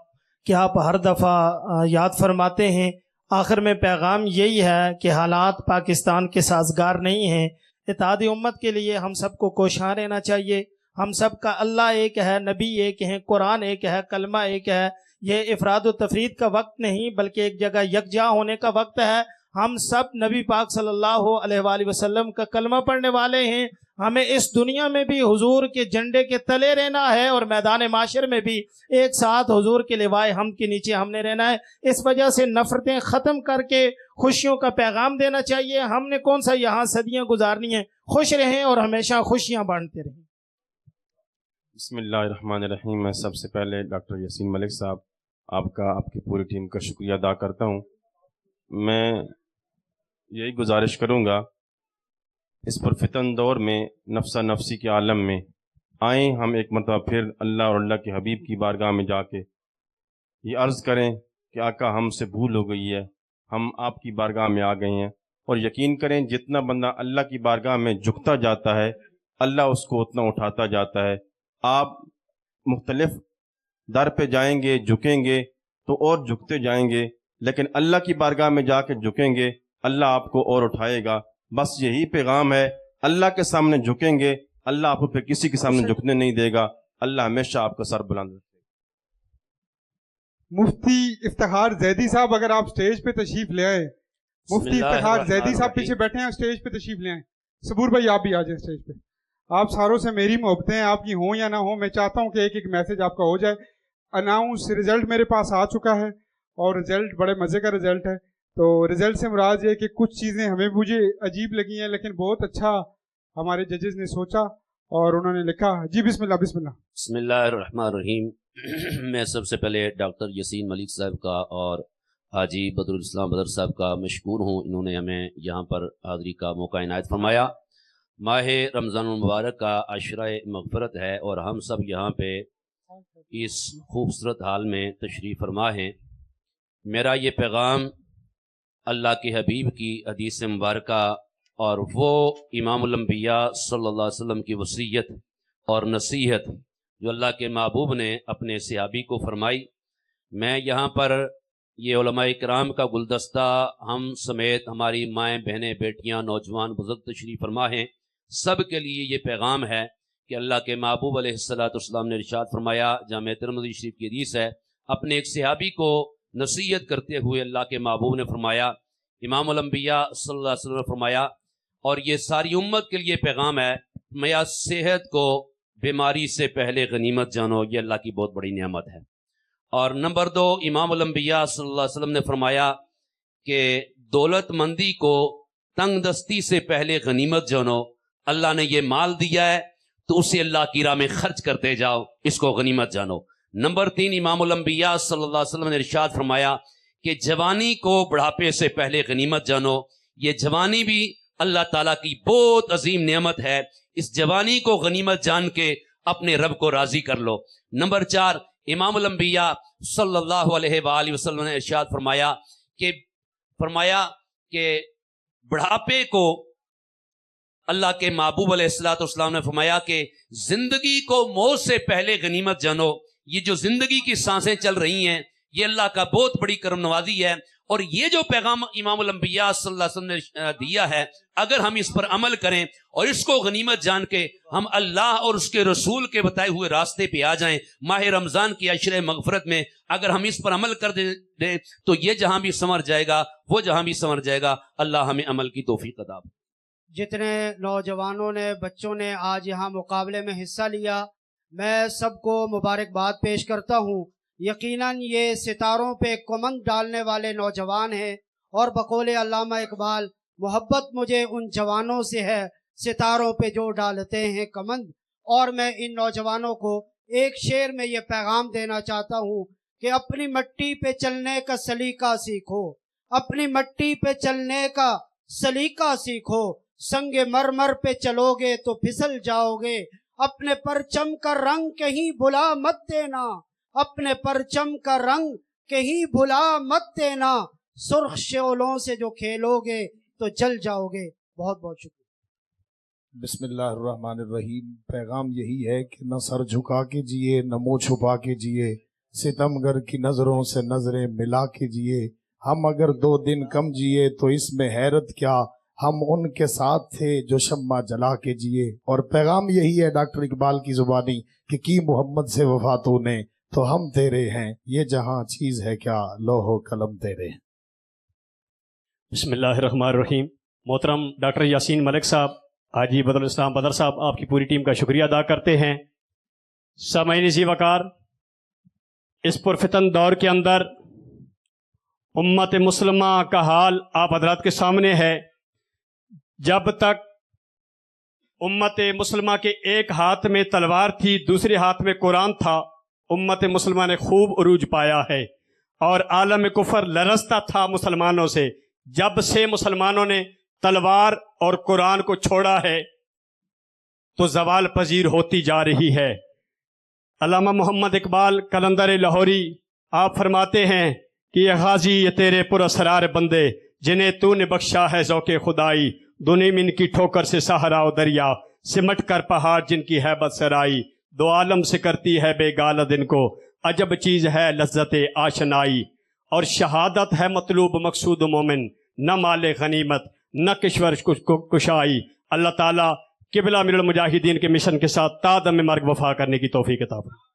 कि आप हर दफ़ा याद फरमाते हैं। आखिर में पैगाम यही है कि हालात पाकिस्तान के साजगार नहीं हैं। इत्तेहाद उम्मत के लिए हम सबको कोशां रहना चाहिए। हम सब का अल्लाह एक है, नबी एक है, कुरान एक है, कलमा एक है। ये इफराद व तफरीद का वक्त नहीं बल्कि एक जगह यकजा होने का वक्त है। हम सब नबी पाक सल्लल्लाहु अलैहि वसल्लम का कलमा पढ़ने वाले हैं। हमें इस दुनिया में भी हुजूर के झंडे के तले रहना है और मैदान माशर में भी एक साथ हुजूर के लिवाए हम के नीचे हमने रहना है। इस वजह से नफरतें ख़त्म करके खुशियों का पैगाम देना चाहिए। हमने कौन सा यहाँ सदियाँ गुजारनी है। खुश रहें और हमेशा खुशियाँ बांटते रहें। बिस्मिल्लाहिर्रहमानिर्रहीम। मैं सबसे पहले डॉक्टर यासीन मलिक साहब, आपका, आपकी पूरी टीम का शुक्रिया अदा करता हूँ। मैं यही गुजारिश करूँगा, इस पुरफितन दौर में नफ्सा नफसी के आलम में आए हम एक मरतबा फिर अल्लाह और अल्लाह के हबीब की बारगाह में जाके ये अर्ज़ करें कि आका हमसे भूल हो गई है, हम आपकी बारगाह में आ गए हैं। और यकीन करें जितना बंदा अल्लाह की बारगाह में झुकता जाता है, अल्लाह उसको उतना उठाता जाता है। आप मुख्तलिफ दर पे जाएंगे, झुकेंगे तो और झुकते जाएंगे, लेकिन अल्लाह की बारगाह में जाके झुकेंगे, अल्लाह आपको और उठाएगा। बस यही पैगाम है। अल्लाह के सामने झुकेंगे, अल्लाह आपको फिर किसी के सामने झुकने नहीं देगा। अल्लाह हमेशा आपका सर बुलंद रखेगा। मुफ्ती इफ्तिखार जैदी साहब, अगर आप स्टेज पे तशरीफ ले आए। मुफ्ती इफ्तिखार जैदी साहब पीछे बैठे हैं, स्टेज पे तशरीफ ले आए। सबूर भाई आप भी आ जाए स्टेज पे। आप सारों से मेरी मोहब्बतें, आपकी हों या ना हो, मैं चाहता हूँ कि एक एक मैसेज आपका हो जाए। अनाउंस रिजल्ट मेरे पास आ चुका है और रिजल्ट बड़े मज़े का रिजल्ट है। तो रिजल्ट से मुराद ये कि कुछ चीज़ें हमें मुझे अजीब लगी हैं, लेकिन बहुत अच्छा हमारे जजेस ने सोचा और उन्होंने लिखा। जी बिस्मिल्लाह बिस्मिल्लाह। बिस्मिल्लाहिर्रहमानिर्रहीम। मैं सबसे पहले डॉक्टर यसीन मलिक साहब का और हाजी बदरुल इस्लाम बदर साहब का मशकूर हूँ, इन्होंने हमें यहाँ पर हाज़री का मौका इनायत फरमाया। माह रमज़ान मुबारक का अशरा मग़फ़रत है और हम सब यहाँ पे इस खूबसूरत हाल में तशरीफ़ फरमा हैं। मेरा ये पैगाम अल्लाह के हबीब की हदीस मुबारक और वो इमामुल अंबिया सल्लल्लाहु अलैहि वसल्लम की वसीयत और नसीहत जो अल्लाह के महबूब ने अपने सहाबी को फरमाई, मैं यहाँ पर ये उलमाए किराम का गुलदस्ता हम समेत हमारी माएँ बहनें बेटियाँ नौजवान बुज़ुर्ग तशरीफ़ फरमा हैं, सब के लिए ये पैगाम है कि अल्लाह के महबूब अलैहिस्सलाम ने इरशाद फरमाया, जामे तिरमिज़ी शरीफ की हदीस है, अपने एक सहाबी को नसीहत करते हुए अल्लाह के महबूब ने फरमाया, इमामुल अंबिया सल्लल्लाहु अलैहि वसल्लम ने फरमाया, और ये सारी उम्मत के लिए पैगाम है, मैं सेहत को बीमारी से पहले गनीमत जानो, ये अल्लाह की बहुत बड़ी नेमत है। और नंबर 2, इमामुल अंबिया सल्लल्लाहु अलैहि वसल्लम ने फरमाया कि दौलतमंदी को तंगदस्ती से पहले गनीमत जानो, अल्लाह ने ये माल दिया है तो उसे अल्लाह की राह में खर्च करते जाओ, इसको गनीमत जानो। नंबर 3, इमामुल अंबिया सल्लल्लाहु अलैहि वसल्लम ने इरशाद फरमाया कि जवानी को बुढ़ापे से पहले गनीमत जानो, ये जवानी भी अल्लाह ताला की बहुत अजीम नेमत है, इस जवानी को गनीमत जान के अपने रब को राजी कर लो। नंबर 4, इमामुल अंबिया सल्लल्लाहु अलैहि वसल्लम ने इरशाद फरमाया कि बुढ़ापे को अल्लाह के महबूब अलैहिस्सलाम ने फरमाया कि जिंदगी को मौत से पहले गनीमत जानो, ये जो जिंदगी की सांसें चल रही हैं ये अल्लाह का बहुत बड़ी करम नवाजी है। और ये जो पैगाम इमामुल अंबिया सल्लल्लाहु अलैहि वसल्लम ने दिया है, अगर हम इस पर अमल करें और इसको गनीमत जान के हम अल्लाह और उसके रसूल के बताए हुए रास्ते पे आ जाएं, माह रमज़ान की अशरे मग़फ़रत में अगर हम इस पर अमल कर दें तो ये जहां भी संवर जाएगा, वो जहां भी संवर जाएगा। अल्लाह हमें अमल की तौफीक अता फरमाए। जितने नौजवानों ने, बच्चों ने आज यहाँ मुकाबले में हिस्सा लिया, मैं सबको मुबारकबाद पेश करता हूँ। यकीनन ये सितारों पे कमंद डालने वाले नौजवान हैं और बकौले अल्लामा इकबाल, मोहब्बत मुझे उन जवानों से है सितारों पे जो डालते हैं कमंद। और मैं इन नौजवानों को एक शेर में ये पैगाम देना चाहता हूँ कि अपनी मिट्टी पे चलने का सलीका सीखो, अपनी मिट्टी पे चलने का सलीका सीखो, संगे मरमर पे चलोगे तो फिसल जाओगे, अपने परचम का रंग कहीं भुला मत देना, अपने परचम का रंग कहीं भुला मत देना, सुर्ख शोलों से जो खेलोगे तो जल जाओगे। बहुत बहुत शुक्रिया। बिस्मिल्लाहिर्रहमानिर्रहीम। पैगाम यही है कि न सर झुका के जिए, न मुँह छुपा के जिए, सितमगर की नजरों से नजरें मिला के जिए। हम अगर 2 दिन कम जिए तो इसमें हैरत क्या, हम उनके साथ थे जो शम्मा जला के जिए। और पैगाम यही है डॉक्टर इकबाल की जुबानी कि की मोहम्मद से वफा तूने तो हम तेरे हैं, ये जहां चीज है क्या लोहो कलम तेरे हैं। बिस्मिल्लाहिर्रहमानिर्रहीम। मोहतरम डॉक्टर यासीन मलिक साहब, हाजी बदरुल इस्लाम बदर साहब, आपकी पूरी टीम का शुक्रिया अदा करते हैं। सामईन ज़ी वकार, इस पुरफितन दौर के अंदर उम्मत मुस्लिमा का हाल आप हजरात के सामने है। जब तक उम्मत मुस्लिमा के एक हाथ में तलवार थी, दूसरे हाथ में कुरान था, उम्मत मुस्लिमा ने खूब उरूज पाया है और आलम कुफर लरसता था मुसलमानों से। जब से मुसलमानों ने तलवार और कुरान को छोड़ा है तो जवाल पजीर होती जा रही है। अल्लामा मोहम्मद इकबाल कलंदर लाहौरी आप फरमाते हैं कि ये गाजी ये तेरे पुरअसरार बंदे जिन्हें तूने बख्शा है ज़ौक़े खुदाई, दुनिया में इनकी ठोकर से सहारा व दरिया, सिमट कर पहाड़ जिनकी हैबत सराई, दो आलम से करती है बेगाल दिन को, अजब चीज़ है लज्जत आशनाई। और शहादत है मतलूब मकसूद मोमिन, न माले गनीमत न किश्वर कुशाई। अल्लाह ताला किबला मिनल मुजाहिदीन के मिशन के साथ तादम में मर्ग वफा करने की तौफीक अता फरमाए।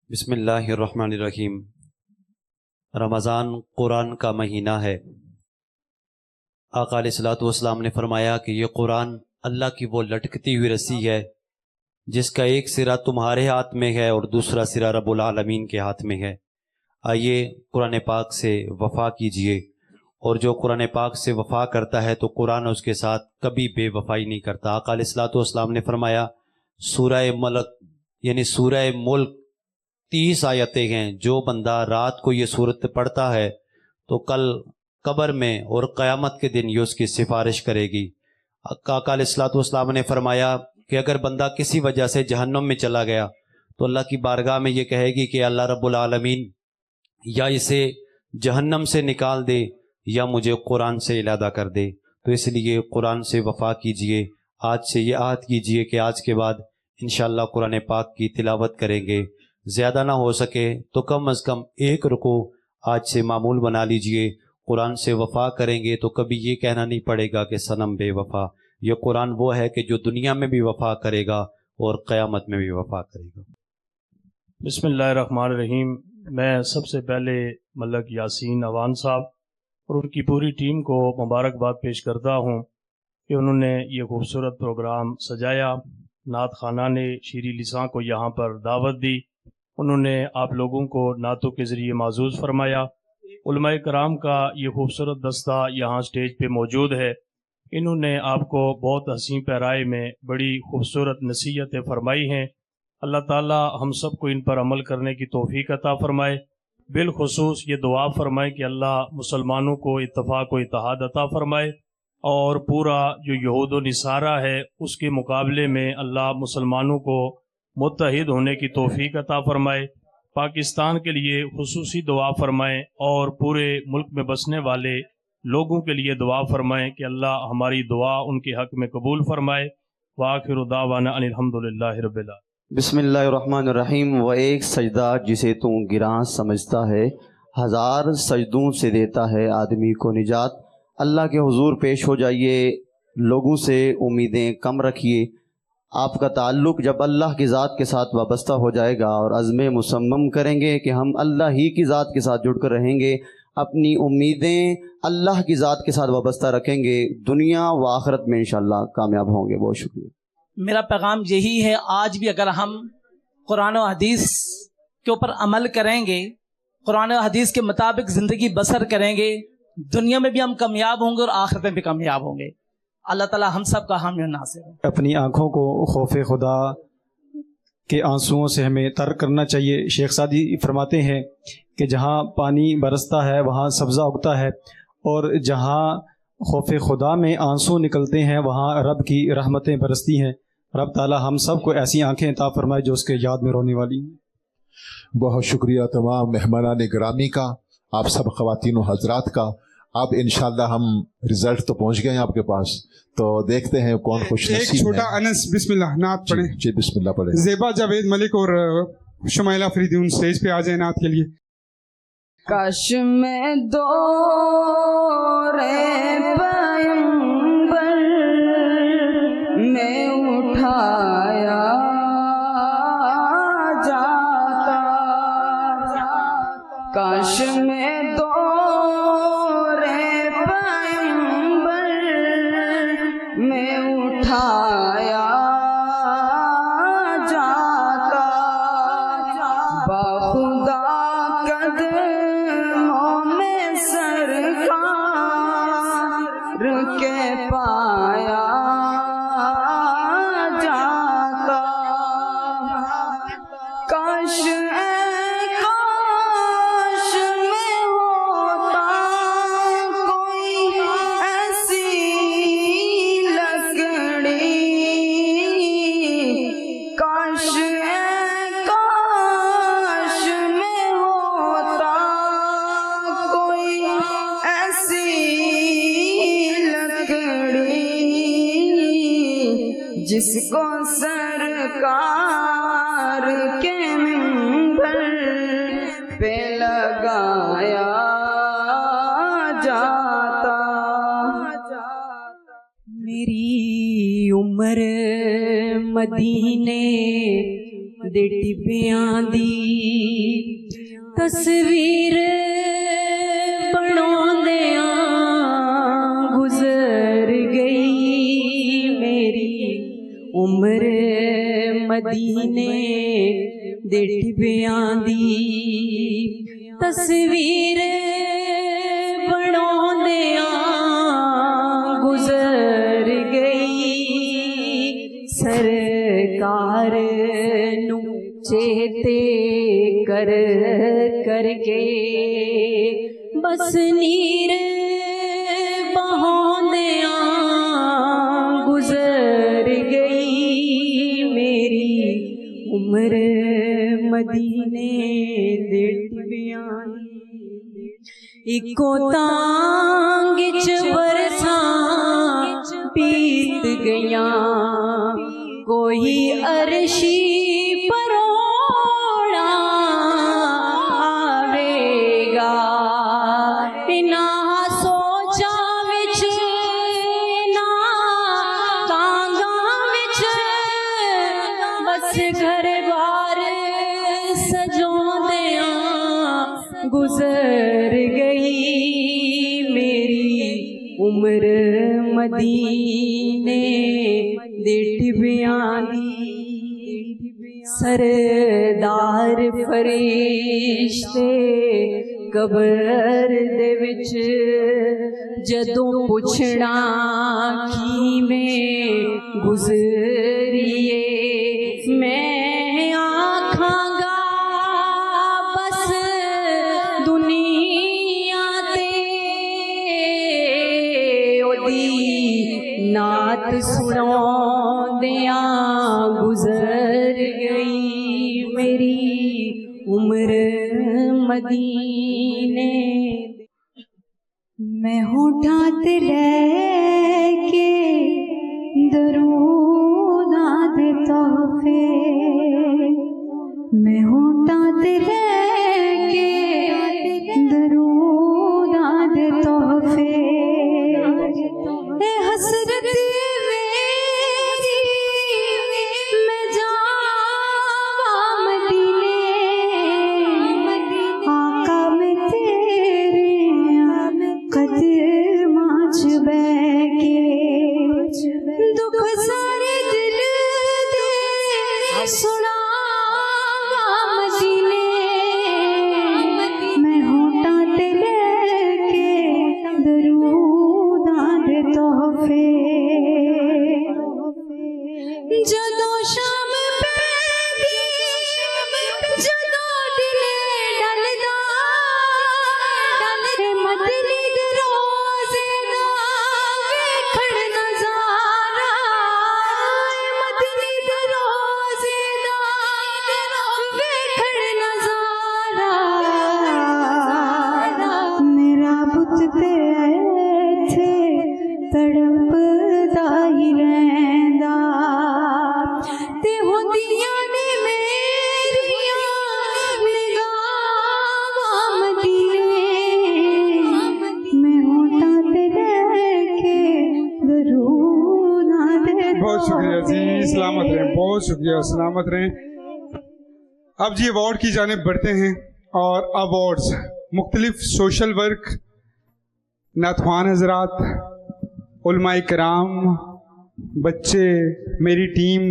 बिस्मिल्लाहिर्रहमानिर्रहीम। रमज़ान कुरान का महीना है। आका अलैहिस्सलातु वस्सलाम ने फरमाया कि ये कुरान अल्लाह की वो लटकती हुई रस्सी है जिसका एक सिरा तुम्हारे हाथ में है और दूसरा सिरा रब्बुल आलमीन के हाथ में है। आइए कुरान पाक से वफ़ा कीजिए, और जो कुरान पाक से वफ़ा करता है तो कुरान उसके साथ कभी बेवफ़ाई नहीं करता। आका अलैहिस्सलातु वस्सलाम ने फरमाया, सूरह मलक यानी सूरह मुल्क 30 आयतें हैं, जो बंदा रात को ये सूरत पढ़ता है तो कल कब्र में और क़यामत के दिन ये उसकी सिफारिश करेगी। आका अलैहिस्सलातु वस्सलाम ने फरमाया कि अगर बंदा किसी वजह से जहन्नम में चला गया तो अल्लाह की बारगाह में ये कहेगी कि अल्लाह रब्बुल आलमीन या इसे जहन्नम से निकाल दे या मुझे कुरान से इलादा कर दे। तो इसलिए कुरान से वफ़ा कीजिए। आज से ये आहद कीजिए कि आज के बाद इंशाअल्लाह कुरान पाक की तिलावत करेंगे। ज़्यादा ना हो सके तो कम अज़ कम एक रुकू आज से मामूल बना लीजिए। कुरान से वफ़ा करेंगे तो कभी ये कहना नहीं पड़ेगा कि सनम बेवफ़ा। ये कुरान वो है कि जो दुनिया में भी वफ़ा करेगा और क़यामत में भी वफ़ा करेगा। बिस्मिल्लाहिर्रहमानिर्रहीम। मैं सबसे पहले मलक यासीन अवान साहब और उनकी पूरी टीम को मुबारकबाद पेश करता हूँ कि उन्होंने ये खूबसूरत प्रोग्राम सजाया। नात खाना ने शीरी लिसां को यहाँ पर दावत दी, उन्होंने आप लोगों को नातों के ज़रिए माजूज़ फरमाया। उलमाए कराम का ये खूबसूरत दस्ता यहाँ स्टेज पे मौजूद है। इन्होंने आपको बहुत हसीं पैराए में बड़ी खूबसूरत नसीहतें फरमाई हैं। अल्लाह ताला हम सब को इन पर अमल करने की तौफीक अता फ़रमाए। बिलखुसूस ये दुआ फरमाए कि अल्लाह मुसलमानों को इत्तफ़ाक़ व इत्तेहाद अता फ़रमाए, और पूरा जो यहूद व निसारा है उसके मुकाबले में अल्लाह मुसलमानों को मुत्तहिद होने की तौफीक अता फ़रमाए। पाकिस्तान के लिए खुसूसी दुआ फरमाएँ और पूरे मुल्क में बसने वाले लोगों के लिए दुआ फरमाएँ कि अल्लाह हमारी दुआ उनके हक़ में कबूल फरमाए। व आखिरु दावाना अनिल हम्दुलिल्लाहि रब्बिल आलमीन। बिस्मिल्लाहिर्रहमानिर्रहीम। वो एक सजदा जिसे तू गिरां समझता है, हज़ार सजदों से देता है आदमी को निजात। अल्लाह के हुजूर पेश हो जाइए, लोगों से उम्मीदें कम रखिए। आपका ताल्लुक़ जब अल्लाह की ज़ात के साथ वाबस्ता हो जाएगा और अज़्म मुसम्मम करेंगे कि हम अल्लाह ही की ज़ात के साथ जुड़ कर रहेंगे, अपनी उम्मीदें अल्लाह की ज़ात के साथ वाबस्ता रखेंगे, दुनिया व आखिरत में इंशाअल्लाह कामयाब होंगे। बहुत शुक्रिया। मेरा पैगाम यही है, आज भी अगर हम कुरान और हदीस के ऊपर अमल करेंगे, कुरान और हदीस के मुताबिक ज़िंदगी बसर करेंगे, दुनिया में भी हम कामयाब होंगे और आखिरत में भी कामयाब होंगे। अल्लाह ताला हम सब का हामी और नासिर है। अपनी आँखों को खौफ खुदा के आंसुओं से हमें तर्क करना चाहिए। शेख सादी फरमाते हैं कि जहाँ पानी बरसता है वहाँ सब्ज़ा उगता है, और जहाँ खौफ खुदा में आंसू निकलते हैं वहाँ रब की रहमतें बरसती हैं। रब ताला हम सब को ऐसी आंखें अता फरमाए जो उसके याद में रोने वाली हैं। बहुत शुक्रिया तमाम मेहमानान गिरामी का, आप सब ख़वातीन व हज़रात का। अब इंशाअल्लाह हम रिजल्ट तो पहुंच गए हैं आपके पास, तो देखते हैं कौन खुश एक नसीब छोटा है। अनस बिस्मिल्लाह नात पढ़े। जी बिस्मिल्लाह पढ़े। ज़ेबा जावेद मलिक और शुमाइला अफरीदी उन स्टेज पे आ जाए नात के लिए। काश में दौरे पैगंबर में उठाया जाता, काश में दौरे पैगंबर में उठाया जाता, बाखुदा के पाया जाता। काश काश में होता कोई ऐसी लकड़ी, काश काश में होता कोई ऐसी जिसको सरकार के मिंबर पे लगाया जाता। मेरी उम्र मदीने दे टिब्बियां दी तस्वीर बनाउंदियां गुजर गई। मेरी उम्र मदीने दे टिब्बियां दी तस्वीर बनाउंदियां गुजर गई सरकार नू चेते कर करके बस नीर बहाउंदियां गुजर गई मेरी उम्र मदीने दे टिबियां इको तांग च बरसां बीत गईयां कोई अरशी परोड़ा आवेगा इना सोचा विच इना तांगा विच बस घर बार सजोंदियां गुजर गई मेरी उम्र मदीने दे टिबियां दी सरदार फरिश्ते कबर दे विच जदों पुछना की में गुजरिए मैं आखांगा बस दुनिया ते ओदी नात सुनाउंदियां गुजर गई मेरी उम्र मदीने मैं होठा ते लेके दरूदां दे तोहफे मैं होठा ते लेके दरूदां दे तोहफे ए हसरत मेरी मैं जावा मदीने आका मैं तेरे कदमां च बैके दुख सारे दिल दे सुनावा मदीने मैं होठा ते लेके दरूदां दे तोहफे जदों शाम पैंदी जदों दिले डलदा मदनी दे रोज़े दा वेखण नज़ारा मदनी दे रोज़े दा वेखण नज़ारा मेरा बुत ते ऐथे तड़पदा ही रैंदा ते होंदियां ने मेरियां निगाहां मदीने मैं होठा ते लेके दरूदां दे बहुत शुक्रिया जी, सलामत रहें, बहुत शुक्रिया, सलामत रहें। अब जी अवार्ड की जानिब बढ़ते हैं और अवार्ड्स मुख्तलिफ सोशल वर्क नाथवान हजरात उलमाए कराम बच्चे मेरी टीम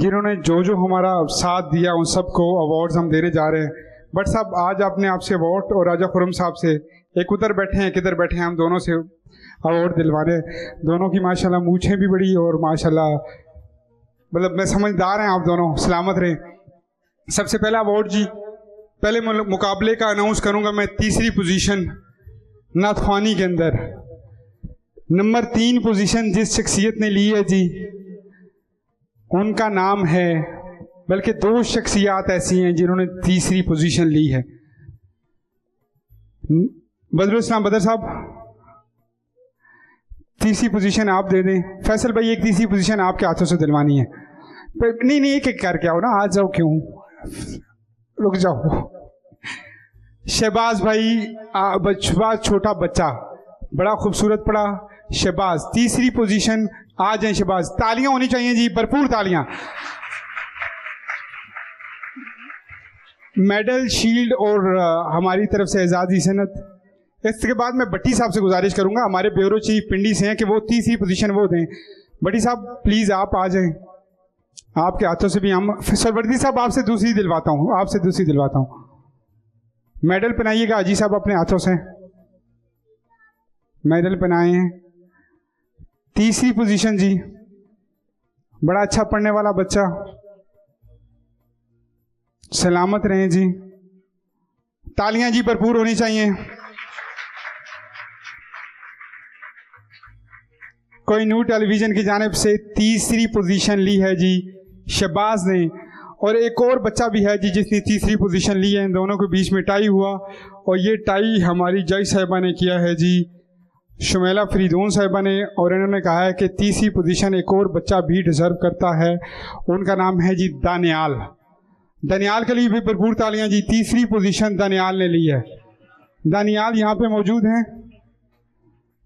जिन्होंने जो जो हमारा साथ दिया उन सबको अवार्ड्स हम देने जा रहे हैं। बट साहब आज आपने आपसे अवार्ड और राजा खुरम साहब से एक उधर बैठे हैं एक इधर बैठे हैं, हम दोनों से अवार्ड दिलवाने, दोनों की माशाल्लाह मूछें भी बड़ी और माशाल्लाह मतलब मैं समझदार हैं आप दोनों, सलामत रहें। सबसे पहला अवार्ड जी, पहले मुकाबले का अनाउंस करूंगा मैं। तीसरी पोजीशन नाथवानी के अंदर नंबर 3 पोजीशन जिस शख्सियत ने ली है जी उनका नाम है, बल्कि 2 शख्सियात ऐसी हैं जिन्होंने तीसरी पोजीशन ली है। बदरुल इस्लाम बदर साहब तीसरी पोजीशन आप दे दें। फैसल भाई एक तीसरी पोजीशन आपके हाथों से दिलवानी है। नहीं नहीं एक एक करके आओ ना, आ जाओ, क्यों रुक जाओ। शहबाज भाई शहबाज छोटा बच्चा बड़ा खूबसूरत पड़ा, शहबाज तीसरी पोजीशन, आ जाए शहबाज, तालियां होनी चाहिए जी, भरपूर तालियां। मेडल शील्ड और हमारी तरफ से एजाज़ी सनत। इसके बाद मैं भट्टी साहब से गुजारिश करूंगा, हमारे ब्यूरो चीफ पिंडी से हैं, कि वो तीसरी पोजीशन वो दें। भट्टी साहब प्लीज़ आप आ जाएं, आपके हाथों से भी हम। सरवर्दी साहब आपसे दूसरी दिलवाता हूँ, आपसे दूसरी दिलवाता हूँ। मेडल पहनाइएगा हाजी साहब अपने हाथों से, मेडल पहनाए हैं। तीसरी पोजीशन जी, बड़ा अच्छा पढ़ने वाला बच्चा, सलामत रहें जी। तालियां जी भरपूर होनी चाहिए। कोई न्यू टेलीविजन की जानिब से तीसरी पोजीशन ली है जी शहबाज ने, और एक और बच्चा भी है जी जिसने तीसरी पोजीशन ली है। इन दोनों के बीच में टाई हुआ, और ये टाई हमारी जज साहिबा ने किया है जी, शुमेला फरीदून साहिबा ने, और इन्होंने कहा है कि तीसरी पोजीशन एक और बच्चा भी डिजर्व करता है, उनका नाम है जी दानियाल। दानियाल के लिए भी भरपूर तालियां जी। तीसरी पोजीशन दानियाल ने ली है। दानियाल यहाँ पे मौजूद हैं?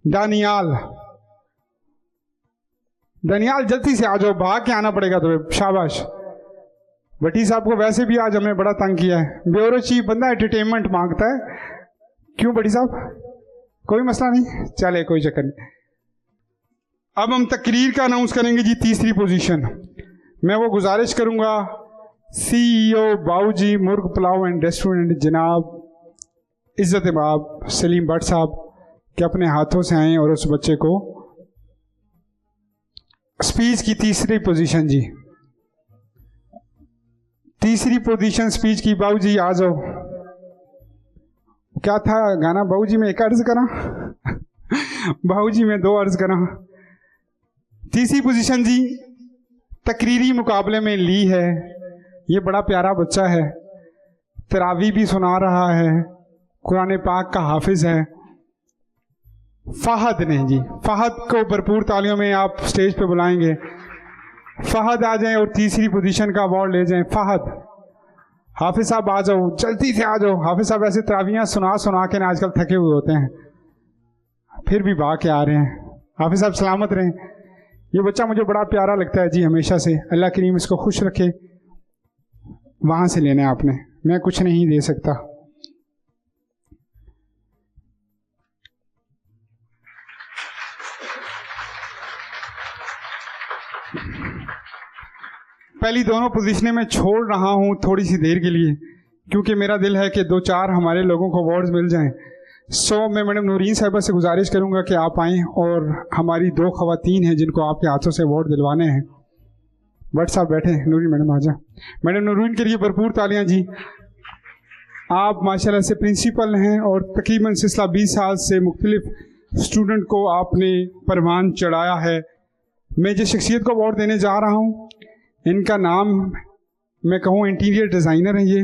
दानियाल, दानियाल जल्दी से आ जाओ, भाग के आना पड़ेगा तुम्हें। शाबाश। भट्टी साहब को वैसे भी आज हमने बड़ा तंग किया है, ब्यूरो चीफ बंदा एंटरटेनमेंट मांगता है। क्यों भट्टी साहब? कोई मसला नहीं, चले कोई चक्कर नहीं। अब हम तकरीर का अनाउंस करेंगे जी। तीसरी पोजीशन मैं वो गुजारिश करूंगा CEO बाऊजी मुर्ग पुलाव एंड रेस्टोरेंट जनाब इज्जत बाब सलीम भट्ट साहब के अपने हाथों से आए और उस बच्चे को स्पीच की तीसरी पोजीशन जी, तीसरी पोजीशन स्पीच की। बाऊजी आ जाओ। क्या था गाना बाऊजी में? एक अर्ज करा बाऊजी में दो अर्ज करा। तीसरी पोजीशन जी तकरीरी मुकाबले में ली है। ये बड़ा प्यारा बच्चा है, तरावी भी सुना रहा है, कुरान पाक का हाफिज है। फहद ने जी, फहद को भरपूर तालियों में आप स्टेज पे बुलाएंगे। फहद आ जाएं और तीसरी पोजीशन का अवार्ड ले जाएं। फहद, हाफिज साहब आ जाओ, जल्दी से आ जाओ। हाफिज साहब ऐसे तरावियाँ सुना सुना के ना आजकल थके हुए होते हैं, फिर भी भाग के आ रहे हैं। हाफिज साहब सलामत रहें। ये बच्चा मुझे बड़ा प्यारा लगता है जी हमेशा से। अल्लाह करीम इसको खुश रखे। वहाँ से लेना है आपने, मैं कुछ नहीं दे सकता। पहली दोनों पोजीशनें मैं छोड़ रहा हूँ थोड़ी सी देर के लिए, क्योंकि मेरा दिल है कि दो चार हमारे लोगों को अवार्ड्स मिल जाएं। मैं मैडम नूरीन साहिबा से गुजारिश करूँगा कि आप आएँ, और हमारी दो ख़वातीन हैं जिनको आपके हाथों से अवार्ड दिलवाने हैं। भट्ट साहब बैठे, नूरीन मैडम आ जा। मैडम नूरीन के लिए भरपूर तालियाँ जी। आप माशाल्लाह से प्रिंसिपल हैं और तकरीबन सिलसिला 20 साल से मुख्तलिफ स्टूडेंट को आपने परवान चढ़ाया है। मैं जिस शख्सियत को अवार्ड देने जा रहा हूँ, इनका नाम मैं कहूँ इंटीरियर डिज़ाइनर है। ये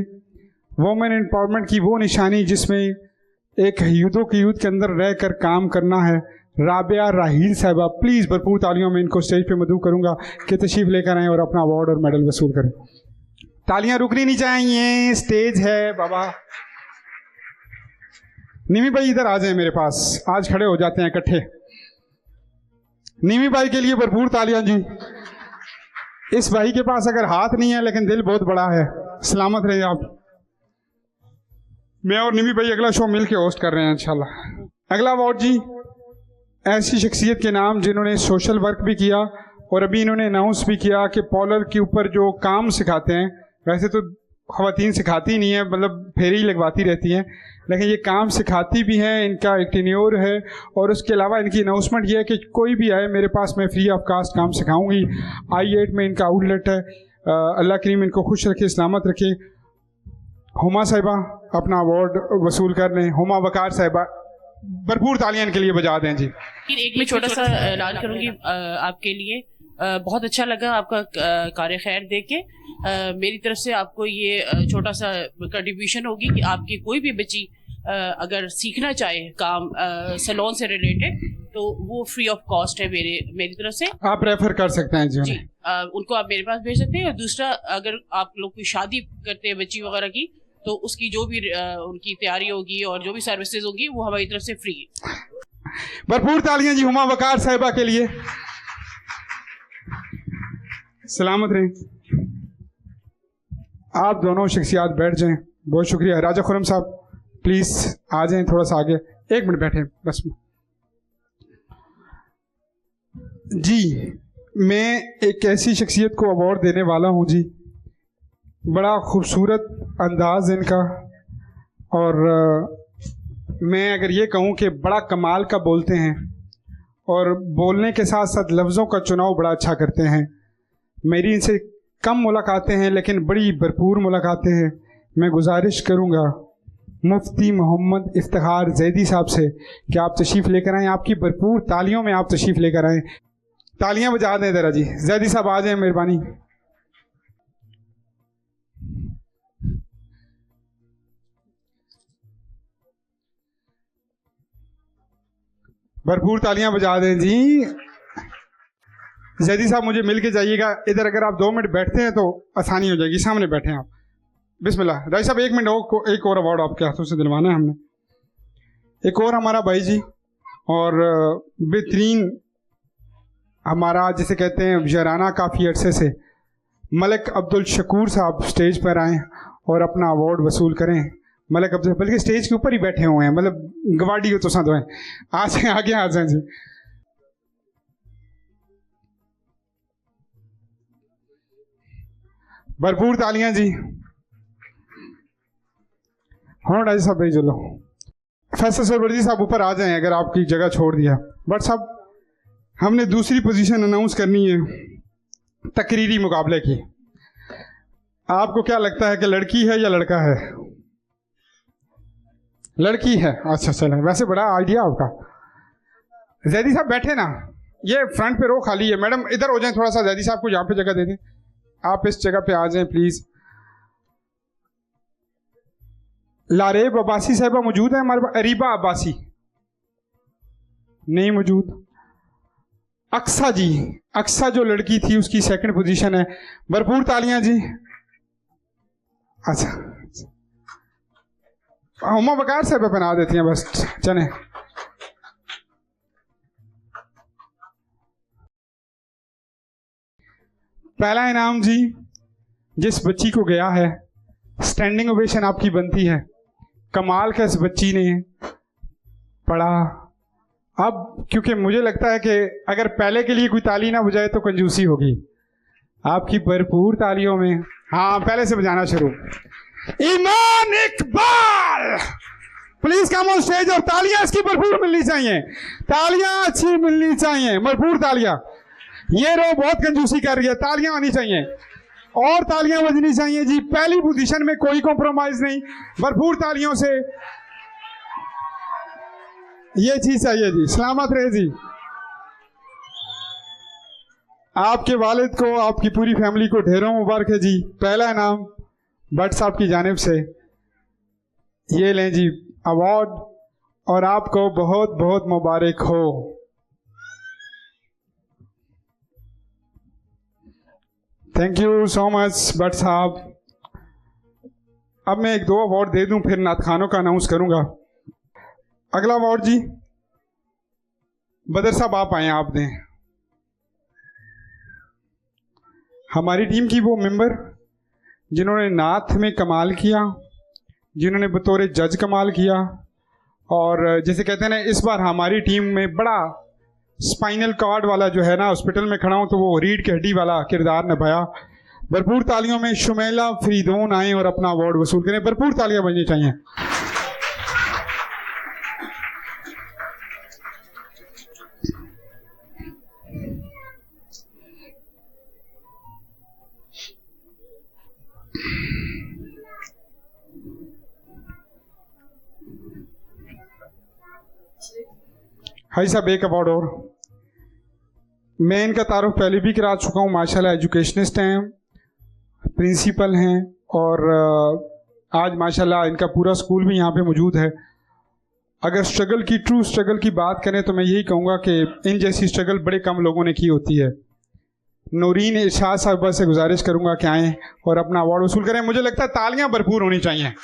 वुमेन एम्पावरमेंट की वो निशानी जिसमें एक यूदों की यूथ के अंदर रह कर काम करना है। राबिया राहील साहिबा, प्लीज़ भरपूर तालियों में इनको स्टेज पे मदऊ करूँगा कि तशरीफ़ लेकर आएँ और अपना अवार्ड और मेडल वसूल करें। तालियां रुकनी नहीं चाहिए, स्टेज है बाबा। निमी भाई इधर आ जाए मेरे पास, आज खड़े हो जाते हैं इकट्ठे। निमी भाई के लिए भरपूर तालियां जी। इस भाई के पास अगर हाथ नहीं है लेकिन दिल बहुत बड़ा है। सलामत रहे आप। मैं और निमी भाई अगला शो मिल के होस्ट कर रहे हैं इंशाल्लाह। अगला अवार्ड जी ऐसी शख्सियत के नाम जिन्होंने सोशल वर्क भी किया और अभी इन्होंने अनाउंस भी किया कि पॉलर के ऊपर जो काम सिखाते हैं, वैसे तो ख़वातीन सिखाती नहीं है, मतलब फेरी ही लगवाती रहती हैं, लेकिन ये काम सिखाती भी हैं। इनका एक टेन्योर है और उसके अलावा इनकी अनाउंसमेंट ये है कि कोई भी आए मेरे पास, मैं फ्री ऑफ कास्ट काम सिखाऊंगी। I8 में इनका आउटलेट है। अल्लाह करीम इनको खुश रखे, सलामत रखे। हुमा साहिबा अपना अवार्ड वसूल कर लें। हुमा वकार साहिबा, भरपूर तालियां इनके लिए बजा दें जी। एक मैं छोटा सा ऐलान करूंगी आपके लिए। बहुत अच्छा लगा आपका कार्य खैर देख के। मेरी तरफ से आपको ये छोटा सा कंट्रीब्यूशन होगी कि आपकी कोई भी बच्ची अगर सीखना चाहे काम सैलून से रिलेटेड, तो वो फ्री ऑफ कॉस्ट है मेरी तरफ से। आप रेफर कर सकते हैं जी। उनको आप मेरे पास भेज सकते हैं। और दूसरा, अगर आप लोग कोई शादी करते हैं बच्ची वगैरह की, तो उसकी जो भी उनकी तैयारी होगी और जो भी सर्विसेज होगी वो हमारी तरफ से फ्री है। भरपूर तालियां जी हुमा वकार साहिबा के लिए। सलामत रहें। आप दोनों शख्सियात बैठ जाएं। बहुत शुक्रिया। राजा खुरम साहब प्लीज आ जाएं थोड़ा सा आगे, 1 मिनट बैठे बस। जी मैं एक ऐसी शख्सियत को अवार्ड देने वाला हूं जी। बड़ा खूबसूरत अंदाज इनका और मैं अगर ये कहूँ कि बड़ा कमाल का बोलते हैं और बोलने के साथ साथ लफ्ज़ों का चुनाव बड़ा अच्छा करते हैं। मेरी इनसे कम मुलाकातें हैं लेकिन बड़ी भरपूर मुलाकातें हैं। मैं गुजारिश करूँगा मुफ्ती मोहम्मद इफ्तिखार जैदी साहब से कि आप तशरीफ़ लेकर आएँ, आपकी भरपूर तालियों में आप तशरीफ़ लेकर आएँ। तालियां बजा दें ज़रा जी। जैदी साहब आ जाएं, मेहरबानी। भरपूर तालियां बजा दें जी। जैदी साहब मुझे मिल के जाइएगा इधर। अगर आप 2 मिनट बैठते हैं तो आसानी हो जाएगी। सामने बैठे हैं आप। बिस्मिल्लाह। राय साहब 1 मिनट एक और अवार्ड आपके हाथों से दिलवाना है हमने। एक और हमारा भाई जी और बेहतरीन हमारा जिसे कहते हैं वज़राना काफ़ी अरसे से मलिक अब्दुल शकूर साहब स्टेज पर आएँ और अपना अवार्ड वसूल करें। मलिक अब्दुल बल्कि स्टेज के ऊपर ही बैठे हुए हैं, मतलब गवाडी हो तो साथ हैं। आ जाए, आगे आ जाए जी। भरपूर तालियां जी। हाँ डाजी साहब भाई चलो। फैसल सरवर्दी साहब ऊपर आ जाएं अगर आपकी जगह छोड़ दिया। बट साहब हमने दूसरी पोजीशन अनाउंस करनी है तकरीरी मुकाबले की। आपको क्या लगता है कि लड़की है या लड़का है? लड़की है। अच्छा चलें, वैसे बड़ा आइडिया आपका। जैदी साहब बैठे ना, ये फ्रंट पे रो खाली है। मैडम इधर हो जाएं थोड़ा सा, जैदी साहब को यहाँ पे जगह दे दें। आप इस जगह पे आ जाएं प्लीज। लारेब अब्बासी साहिबा मौजूद है हमारे पास? अरीबा अब्बासी नहीं मौजूद। अक्सा जी, अक्सा जो लड़की थी उसकी 2nd पोजीशन है। भरपूर तालियां जी। अच्छा हुमा बकार साहब बना देती हैं बस, चलें। पहला इनाम जी जिस बच्ची को गया है, स्टैंडिंग ओवेशन आपकी बनती है। कमाल का इस बच्ची ने पढ़ा। अब क्योंकि मुझे लगता है कि अगर पहले के लिए कोई ताली ना बजाए तो कंजूसी होगी। आपकी भरपूर तालियों में, हाँ पहले से बजाना शुरू। Iman Iqbal please come on stage और तालियां इसकी भरपूर मिलनी चाहिए। तालियां अच्छी मिलनी चाहिए, भरपूर तालियां। ये रो बहुत कंजूसी कर रही है, तालियां आनी चाहिए और तालियां बजनी चाहिए जी। पहली पोजीशन में कोई कॉम्प्रोमाइज नहीं, भरपूर तालियों से ये चीज चाहिए जी। सलामत रहे जी। आपके वालिद को, आपकी पूरी फैमिली को ढेरों मुबारक है जी। पहला इनाम भट्ट साहब की जानिब से ये लें जी अवार्ड, और आपको बहुत बहुत मुबारक हो। Thank you so much Bhatt साहब। अब मैं 1-2 अवार्ड दे दूं फिर नात खानों का अनाउंस करूंगा। अगला अवार्ड जी बदर साहब आप आए, आप दें। हमारी टीम की वो मेंबर जिन्होंने नाथ में कमाल किया, जिन्होंने बतौर जज कमाल किया, और जैसे कहते हैं ना इस बार हमारी टीम में बड़ा स्पाइनल कार्ड वाला जो है ना हॉस्पिटल में खड़ा हूं तो वो रीढ़ की हड्डी वाला किरदार निभाया। भरपूर तालियों में शुमैला फरीदौन आए और अपना अवार्ड वसूल करें। भरपूर तालियां बजनी चाहिए। हाई साहब एक अवार्ड और। मैं इनका तारुफ पहले भी करा चुका हूँ। माशाल्लाह एजुकेशनिस्ट हैं, प्रिंसिपल हैं, और आज माशाल्लाह इनका पूरा स्कूल भी यहाँ पे मौजूद है। अगर स्ट्रगल की, ट्रू स्ट्रगल की बात करें तो मैं यही कहूँगा कि इन जैसी स्ट्रगल बड़े कम लोगों ने की होती है। नूरीन इरशाद साहबा से गुजारिश करूँगा कि आएँ और अपना अवार्ड वसूल करें। मुझे लगता है तालियाँ भरपूर होनी चाहिए,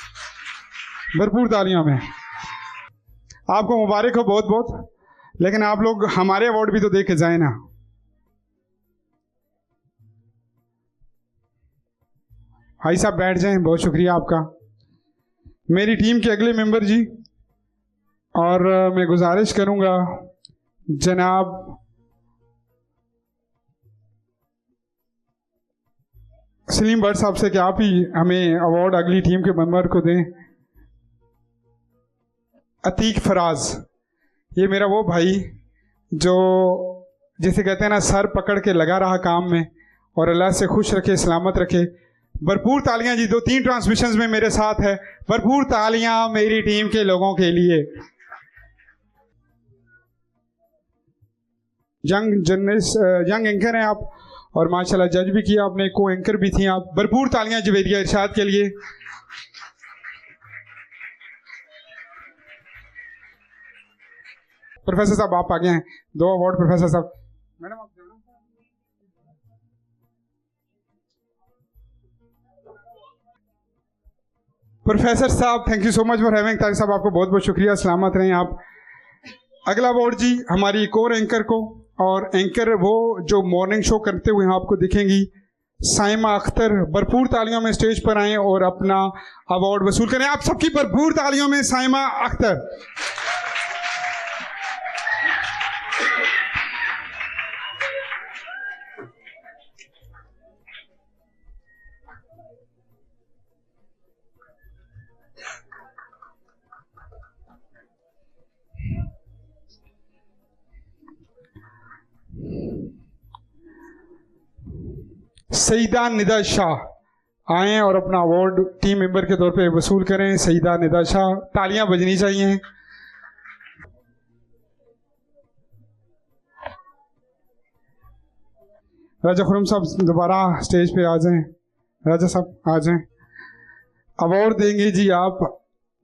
भरपूर तालियों में। आपको मुबारक हो बहुत बहुत, लेकिन आप लोग हमारे अवार्ड भी तो दे के जाए ना। भाई साहब बैठ जाएं, बहुत शुक्रिया आपका। मेरी टीम के अगले मेंबर जी, और मैं गुजारिश करूंगा जनाब सलीम भट्ट साहब से कि आप ही हमें अवार्ड अगली टीम के मेंबर को दें। अतीक फराज, ये मेरा वो भाई जो जिसे कहते हैं ना सर पकड़ के लगा रहा काम में, और अल्लाह से खुश रखे, सलामत रखे। भरपूर तालियां जी, 2-3 ट्रांसमिशंस में मेरे साथ है। भरपूर तालियां मेरी टीम के लोगों के लिए। यंग एंकर हैं आप, और माशाल्लाह जज भी किया आपने, को एंकर भी थी आप। भरपूर तालियां जवेरिया इरशाद के लिए। प्रोफेसर साहब आप आगे हैं, 2 अवार्ड प्रोफेसर साहब। मैडम आप प्रोफेसर साहब, thank you so much for having. Tariq साहब आपको बहुत बहुत शुक्रिया, सलामत रहें आप। अगला अवार्ड जी हमारी एक और एंकर को, और एंकर वो जो मॉर्निंग शो करते हुए आपको दिखेंगी, साइमा अख्तर। भरपूर तालियों में स्टेज पर आएं और अपना अवार्ड वसूल करें। आप सबकी भरपूर तालियों में साइमा अख्तर। सईदा निदा शाह आए और अपना अवार्ड टीम मेंबर के तौर पे वसूल करें। सईदा निदा शाह, तालियां बजनी चाहिए। राजा खुरम साहब दोबारा स्टेज पे आ जाएं। राजा साहब आ जाएं, अवार्ड देंगे जी आप।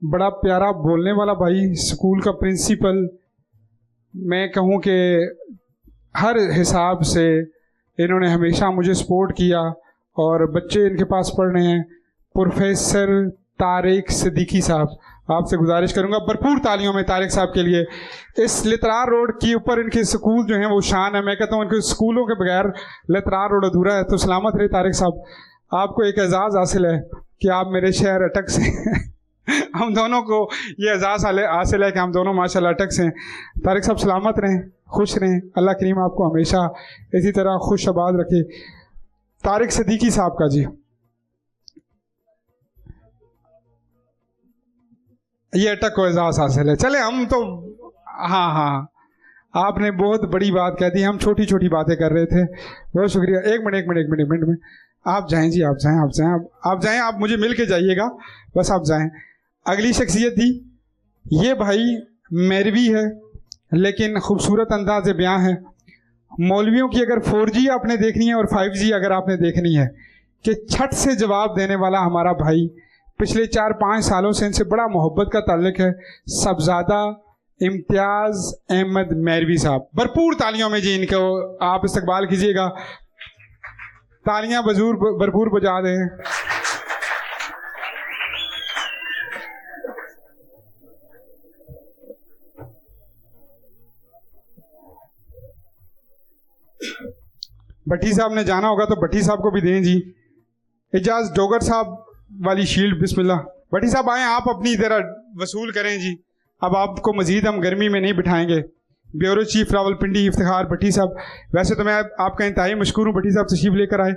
बड़ा प्यारा बोलने वाला भाई, स्कूल का प्रिंसिपल, मैं कहूँ कि हर हिसाब से इन्होंने हमेशा मुझे सपोर्ट किया, और बच्चे इनके पास पढ़ रहे हैं। प्रोफेसर तारिक सिद्दीकी साहब, आपसे गुजारिश करूंगा भरपूर तालियों में तारिक साहब के लिए। इस लितरार रोड के ऊपर इनके स्कूल जो हैं वो शान है। मैं कहता हूँ इनके स्कूलों के बगैर लितरार रोड अधूरा है। तो सलामत रहे तारिक साहब, आपको एक एजाज़ हासिल है कि आप मेरे शहर अटक से हम दोनों को ये एजाज़ हासिल है कि हम दोनों माशाल्लाह अटक से हैं। तारिक साहब सलामत रहें, खुश रहें, अल्लाह करीम आपको हमेशा इसी तरह खुश आबाद रखे। तारिक सिद्दीकी साहब का जी, ये अटक को एजाज़ हासिल है। चले हम तो हाँ, आपने बहुत बड़ी बात कह दी, हम छोटी छोटी बातें कर रहे थे। बहुत शुक्रिया। एक मिनट में आप जाएं जी, आप जाएं, आप मुझे मिल के जाइएगा, बस आप जाएं। अगली शख्सियत थी, ये भाई मेरवी है लेकिन खूबसूरत अंदाज़ बयां है। मौलवियों की अगर 4G आपने देखनी है और 5G अगर आपने देखनी है, कि छठ से जवाब देने वाला हमारा भाई, पिछले 4-5 सालों से इनसे बड़ा मोहब्बत का ताल्लुक है। सबजादा इम्तियाज़ अहमद मेरवी साहब, भरपूर तालियों में जी इनको आप इस्तकबाल कीजिएगा। तालियां भरपूर बजा दें। भट्टी साहब ने जाना होगा तो भट्टी साहब को भी दें जी। एजाज डोगर साहब वाली शील्ड, बिस्मिल्लाह। भट्टी साहब आए, आप अपनी तरह वसूल करें जी। अब आपको मजीद हम गर्मी में नहीं बिठाएंगे। ब्यूरो चीफ रावलपिंडी इफ्तिखार भट्टी साहब, वैसे तो मैं आपका इंतहाई मशकूर हूँ, भट्टी साहब तशरीफ लेकर आए,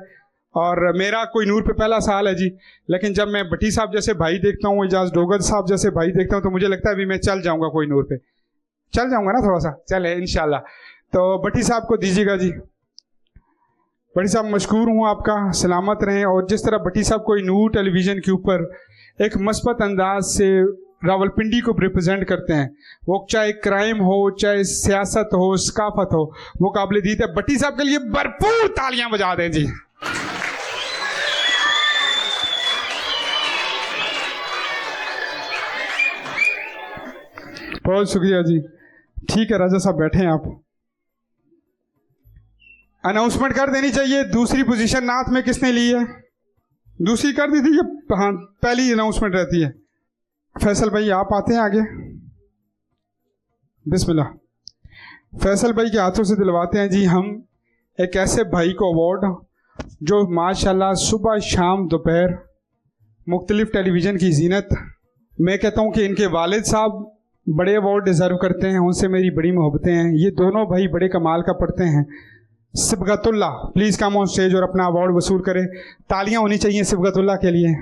और मेरा कोई नूर पे पहला साल है जी। लेकिन जब मैं भट्टी साहब जैसे भाई देखता हूँ, एजाज डोगर साहब जैसे भाई देखता हूँ, तो मुझे लगता है अभी मैं चल जाऊँगा, कोई नूर पे चल जाऊँगा ना, थोड़ा सा चले इंशाल्लाह। तो भट्टी साहब को दीजिएगा जी। भट्टी साहब मशकूर हूँ आपका, सलामत रहें। और जिस तरह भट्टी साहब कोई नूर टेलीविज़न के ऊपर एक मस्बत अंदाज से रावलपिंडी को रिप्रेजेंट करते हैं, वो चाहे क्राइम हो, चाहे सियासत हो, सकाफत हो, वो काबिल दीद है। भट्टी साहब के लिए भरपूर तालियां बजा दें जी। बहुत शुक्रिया जी। ठीक है राजा साहब बैठे हैं आप। अनाउंसमेंट कर देनी चाहिए। दूसरी पोजीशन नात में किसने ली है? दूसरी कर दी थी, ये हाँ पहली अनाउंसमेंट रहती है। फैसल भाई आप आते हैं आगे, बिस्मिल्लाह। फैसल भाई के हाथों से दिलवाते हैं जी हम एक ऐसे भाई को अवार्ड जो माशाल्लाह सुबह शाम दोपहर मुख्तलिफ टेलीविज़न की जीनत। मैं कहता हूँ कि इनके वालिद साहब बड़े अवार्ड डिज़र्व करते हैं, उनसे मेरी बड़ी मोहब्बतें हैं। ये दोनों भाई बड़े कमाल का पढ़ते हैं। Sibgatullah please come on stage और अपना अवार्ड वसूल करें। तालियां होनी चाहिए सिबगतुल्ला के लिए।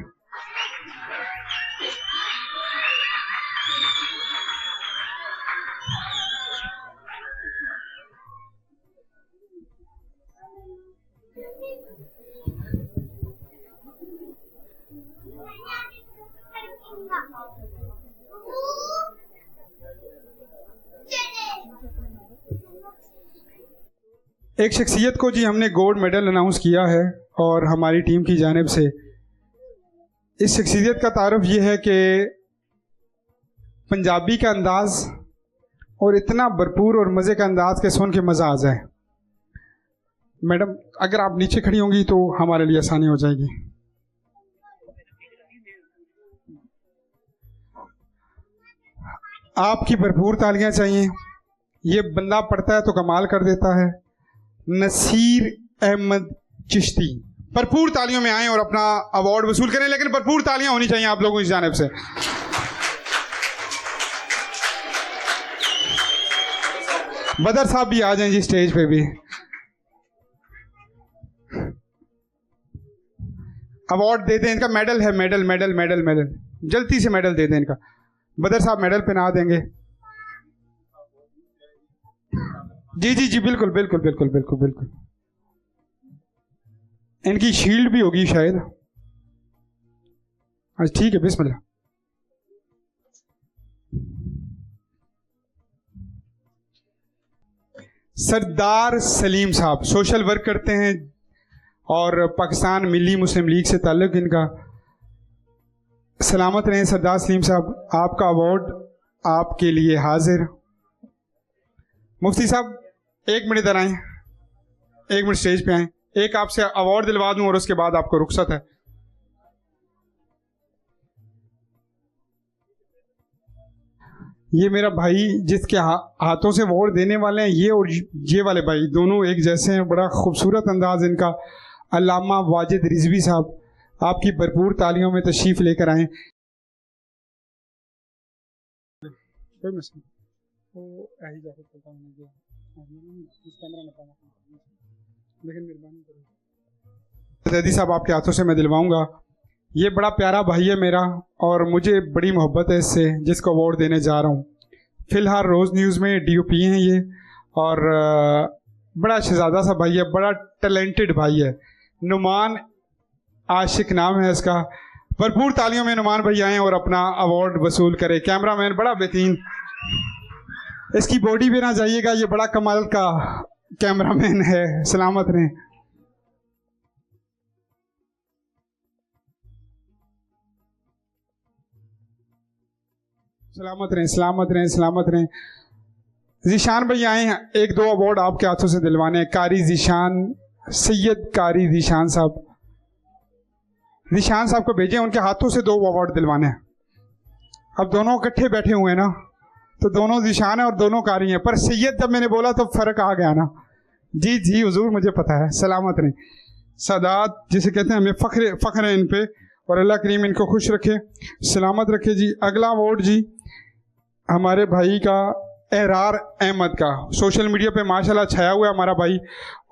एक शख्सियत को जी हमने गोल्ड मेडल अनाउंस किया है और हमारी टीम की जानिब से इस शख्सियत का तारुफ ये है कि पंजाबी का अंदाज़ और इतना भरपूर और मज़े का अंदाज के सुन के मज़ा आ जाए। मैडम अगर आप नीचे खड़ी होंगी तो हमारे लिए आसानी हो जाएगी। आपकी भरपूर तालियां चाहिए। ये बंदा पढ़ता है तो कमाल कर देता है। नसीर अहमद चिश्ती, भरपूर तालियों में आए और अपना अवार्ड वसूल करें, लेकिन भरपूर तालियां होनी चाहिए आप लोगों की जानिब से। बदर साहब भी आ जाएं जी स्टेज पे भी। अवार्ड दे दें, इनका मेडल है, मेडल मेडल मेडल मेडल, जल्दी से मेडल दे दें इनका। बदर साहब मेडल पहना देंगे। जी जी जी बिल्कुल बिल्कुल बिल्कुल बिल्कुल बिल्कुल। इनकी शील्ड भी होगी शायद। अच्छा ठीक है, बिस्मिल्लाह। सरदार सलीम साहब सोशल वर्क करते हैं और पाकिस्तान मिली मुस्लिम लीग से ताल्लुक इनका। सलामत रहें सरदार सलीम साहब, आपका अवार्ड आपके लिए हाजिर। मुफ्ती साहब 1 मिनट इधर आएँ, 1 मिनट स्टेज पे आएँ, एक आपसे अवार्ड दिलवा दूं और उसके बाद आपको रुखसत है। ये मेरा भाई जिसके हाथों से अवार्ड देने वाले हैं, ये और ये वाले भाई दोनों एक जैसे हैं, बड़ा खूबसूरत अंदाज इनका। अल्लामा वाजिद रिजवी साहब, आपकी भरपूर तालियों में तशरीफ लेकर आए। जैदी साहब आपके हाथों से मैं दिलवाऊंगा। ये बड़ा प्यारा भाई है मेरा और मुझे बड़ी मोहब्बत है इससे, जिसको अवार्ड देने जा रहा हूँ। फ़िलहाल रोज़ न्यूज़ में DOP हैं ये, और बड़ा शहजादा सा भाई है, बड़ा टैलेंटेड भाई है। नुमान आशिक नाम है इसका। भरपूर तालियों में नुमान भाई आएँ और अपना अवार्ड वसूल करें। कैमरामैन बड़ा बेहतरीन, इसकी बॉडी भी ना जाइएगा, ये बड़ा कमाल का कैमरामैन है। सलामत रहें। सलामत रहें, सलामत रहें, सलामत रहें। जीशान भाई आए हैं, 1-2 अवार्ड आपके हाथों से दिलवाने हैं। कारी जीशान, सैयद कारी जीशान साहब, जीशान साहब को भेजें, उनके हाथों से 2 अवार्ड दिलवाने हैं। अब दोनों इकट्ठे बैठे हुए हैं ना, तो दोनों जीशान है और दोनों कारी हैं, पर सैयद जब मैंने बोला तो फ़र्क आ गया ना। जी जी हुजूर मुझे पता है। सलामत रहें। सादात जिसे कहते हैं, हमें फ़ख्र है इन पे, और अल्लाह करीम इनको खुश रखे, सलामत रखे जी। अगला अवार्ड जी हमारे भाई का, एरार अहमद का। सोशल मीडिया पे माशाल्लाह छाया हुआ है हमारा भाई,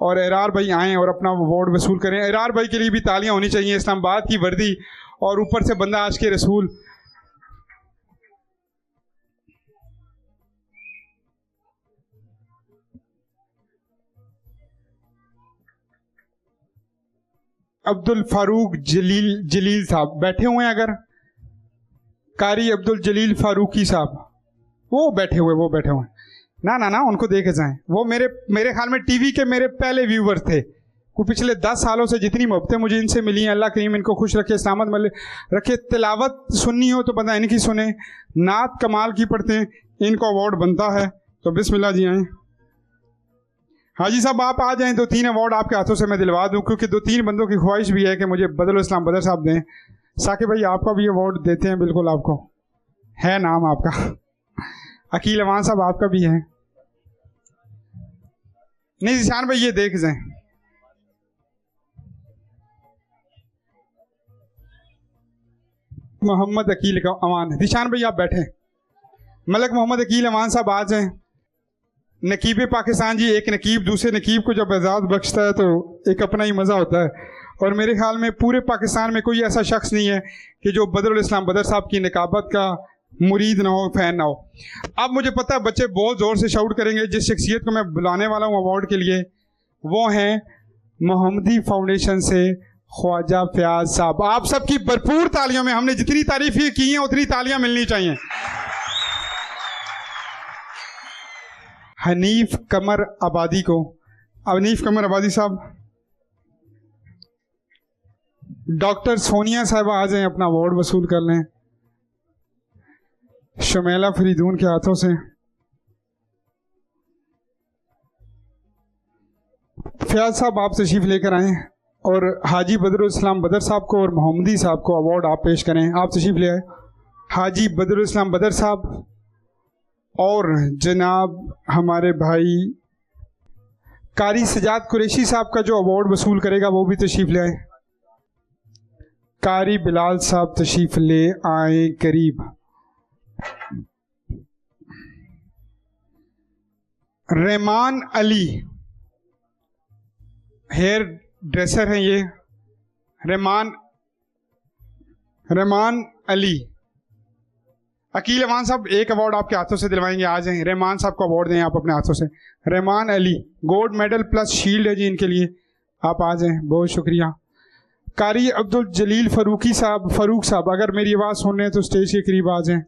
और एरार भाई आएँ और अपना अवार्ड वसूल करें। एरार भाई के लिए भी तालियां होनी चाहिए। इस्लामाबाद की वर्दी और ऊपर से बंदा आज के रसूल। अब्दुल फारूक जलील साहब बैठे हुए हैं, अगर कारी अब्दुल जलील फारूकी साहब वो बैठे हुए ना उनको देखे जाएं। वो मेरे ख्याल में टीवी के मेरे पहले व्यूवर थे। वो पिछले 10 सालों से जितनी मोहब्बतें मुझे इनसे मिली हैं, अल्लाह करीम इनको खुश रखे, सलामत रखे। तिलावत सुननी हो तो बंदा इनकी सुने, नात कमाल की पढ़ते हैं, इनको अवार्ड बनता है। तो बिस्मिल्लाह जी आएँ। हाजी साहब आप आ जाएं, 2-3 अवार्ड आपके हाथों से मैं दिलवा दूं, क्योंकि 2-3 बंदों की ख्वाहिश भी है कि मुझे बदरुल इस्लाम बदर साहब दें। साकिब भाई आपका भी अवार्ड देते हैं, बिल्कुल आपको है नाम आपका। अकील अमान साहब आपका भी है। नहीं जीशान भाई ये देख जाएं। मोहम्मद अकील अमान, जीशान भाई आप बैठे। मलक मोहम्मद अकील अमान साहब आ जाएं। नकीब पाकिस्तान जी, एक नकीब दूसरे नकीब को जब एजाज़ बख्शता है तो एक अपना ही मज़ा होता है, और मेरे ख्याल में पूरे पाकिस्तान में कोई ऐसा शख्स नहीं है कि जो बदरुल इस्लाम बदर साहब की निकाबत का मुरीद ना हो, फ़ैन ना हो। अब मुझे पता है बच्चे बहुत ज़ोर से शाउट करेंगे। जिस शख्सियत को मैं बुलाने वाला हूँ अवार्ड के लिए, वो हैं मोहम्मदी फाउंडेशन से ख्वाजा फयाज साहब। आप सबकी भरपूर तालियों में, हमने जितनी तारीफ़ें की हैं उतनी तालियां मिलनी चाहिए। हनीफ कमर आबादी को अनीफ कमर आबादी साहब, डॉक्टर सोनिया साहिबा आ जाएं, अपना अवार्ड वसूल कर लें शमेला फरीदून के हाथों से। फयाज साहब आप तशरीफ लेकर आए और हाजी बदरुल इस्लाम बदर साहब को और मोहम्मदी साहब को अवार्ड आप पेश करें। आप तशरीफ ले आए हाजी बदरुल इस्लाम बदर साहब और जनाब हमारे भाई कारी सजाद कुरैशी साहब का जो अवार्ड वसूल करेगा वो भी तशरीफ ले आए। कारी बिलाल साहब तशरीफ ले आए करीब। रहमान अली हेयर ड्रेसर हैं ये, रहमान अली। अकील अमान साहब एक अवार्ड आपके हाथों से दिलवाएंगे, आ जाएं। रहमान साहब को अवार्ड दें आप अपने हाथों से। Rahman Ali gold medal plus shield है जी इनके लिए, आप आ जाएं, बहुत शुक्रिया। कारी अब्दुल जलील फारूक साहब अगर मेरी आवाज़ सुन रहे हैं तो स्टेज के करीब आ जाएं।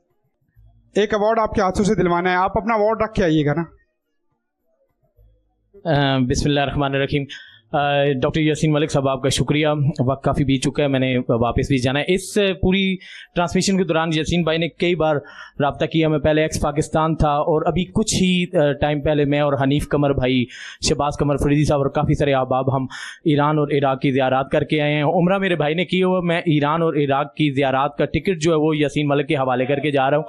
एक अवार्ड आपके हाथों से दिलवाना है, आप अपना अवार्ड रख के आइएगा ना। बिस्मिल्लाहिर्रहमानिर्रहीम। डॉक्टर यासीन मलिक साहब आपका शुक्रिया। वक्त काफ़ी बीत चुका है, मैंने वापस भी जाना है। इस पूरी ट्रांसमिशन के दौरान यासीन भाई ने कई बार रब्ता किया। मैं पहले एक्स पाकिस्तान था और अभी कुछ ही टाइम पहले मैं और हनीफ कमर भाई, शहबाज कमर फरीदी साहब और काफ़ी सारे अहबाब हम ईरान और इराक़ की ज़ियारत करके आए हैं। उम्रा मेरे भाई ने की हुआ, मैं ईरान और इराक़ की ज़ियारत का टिकट जो है वो यासीन मलिक के हवाले करके जा रहा हूँ।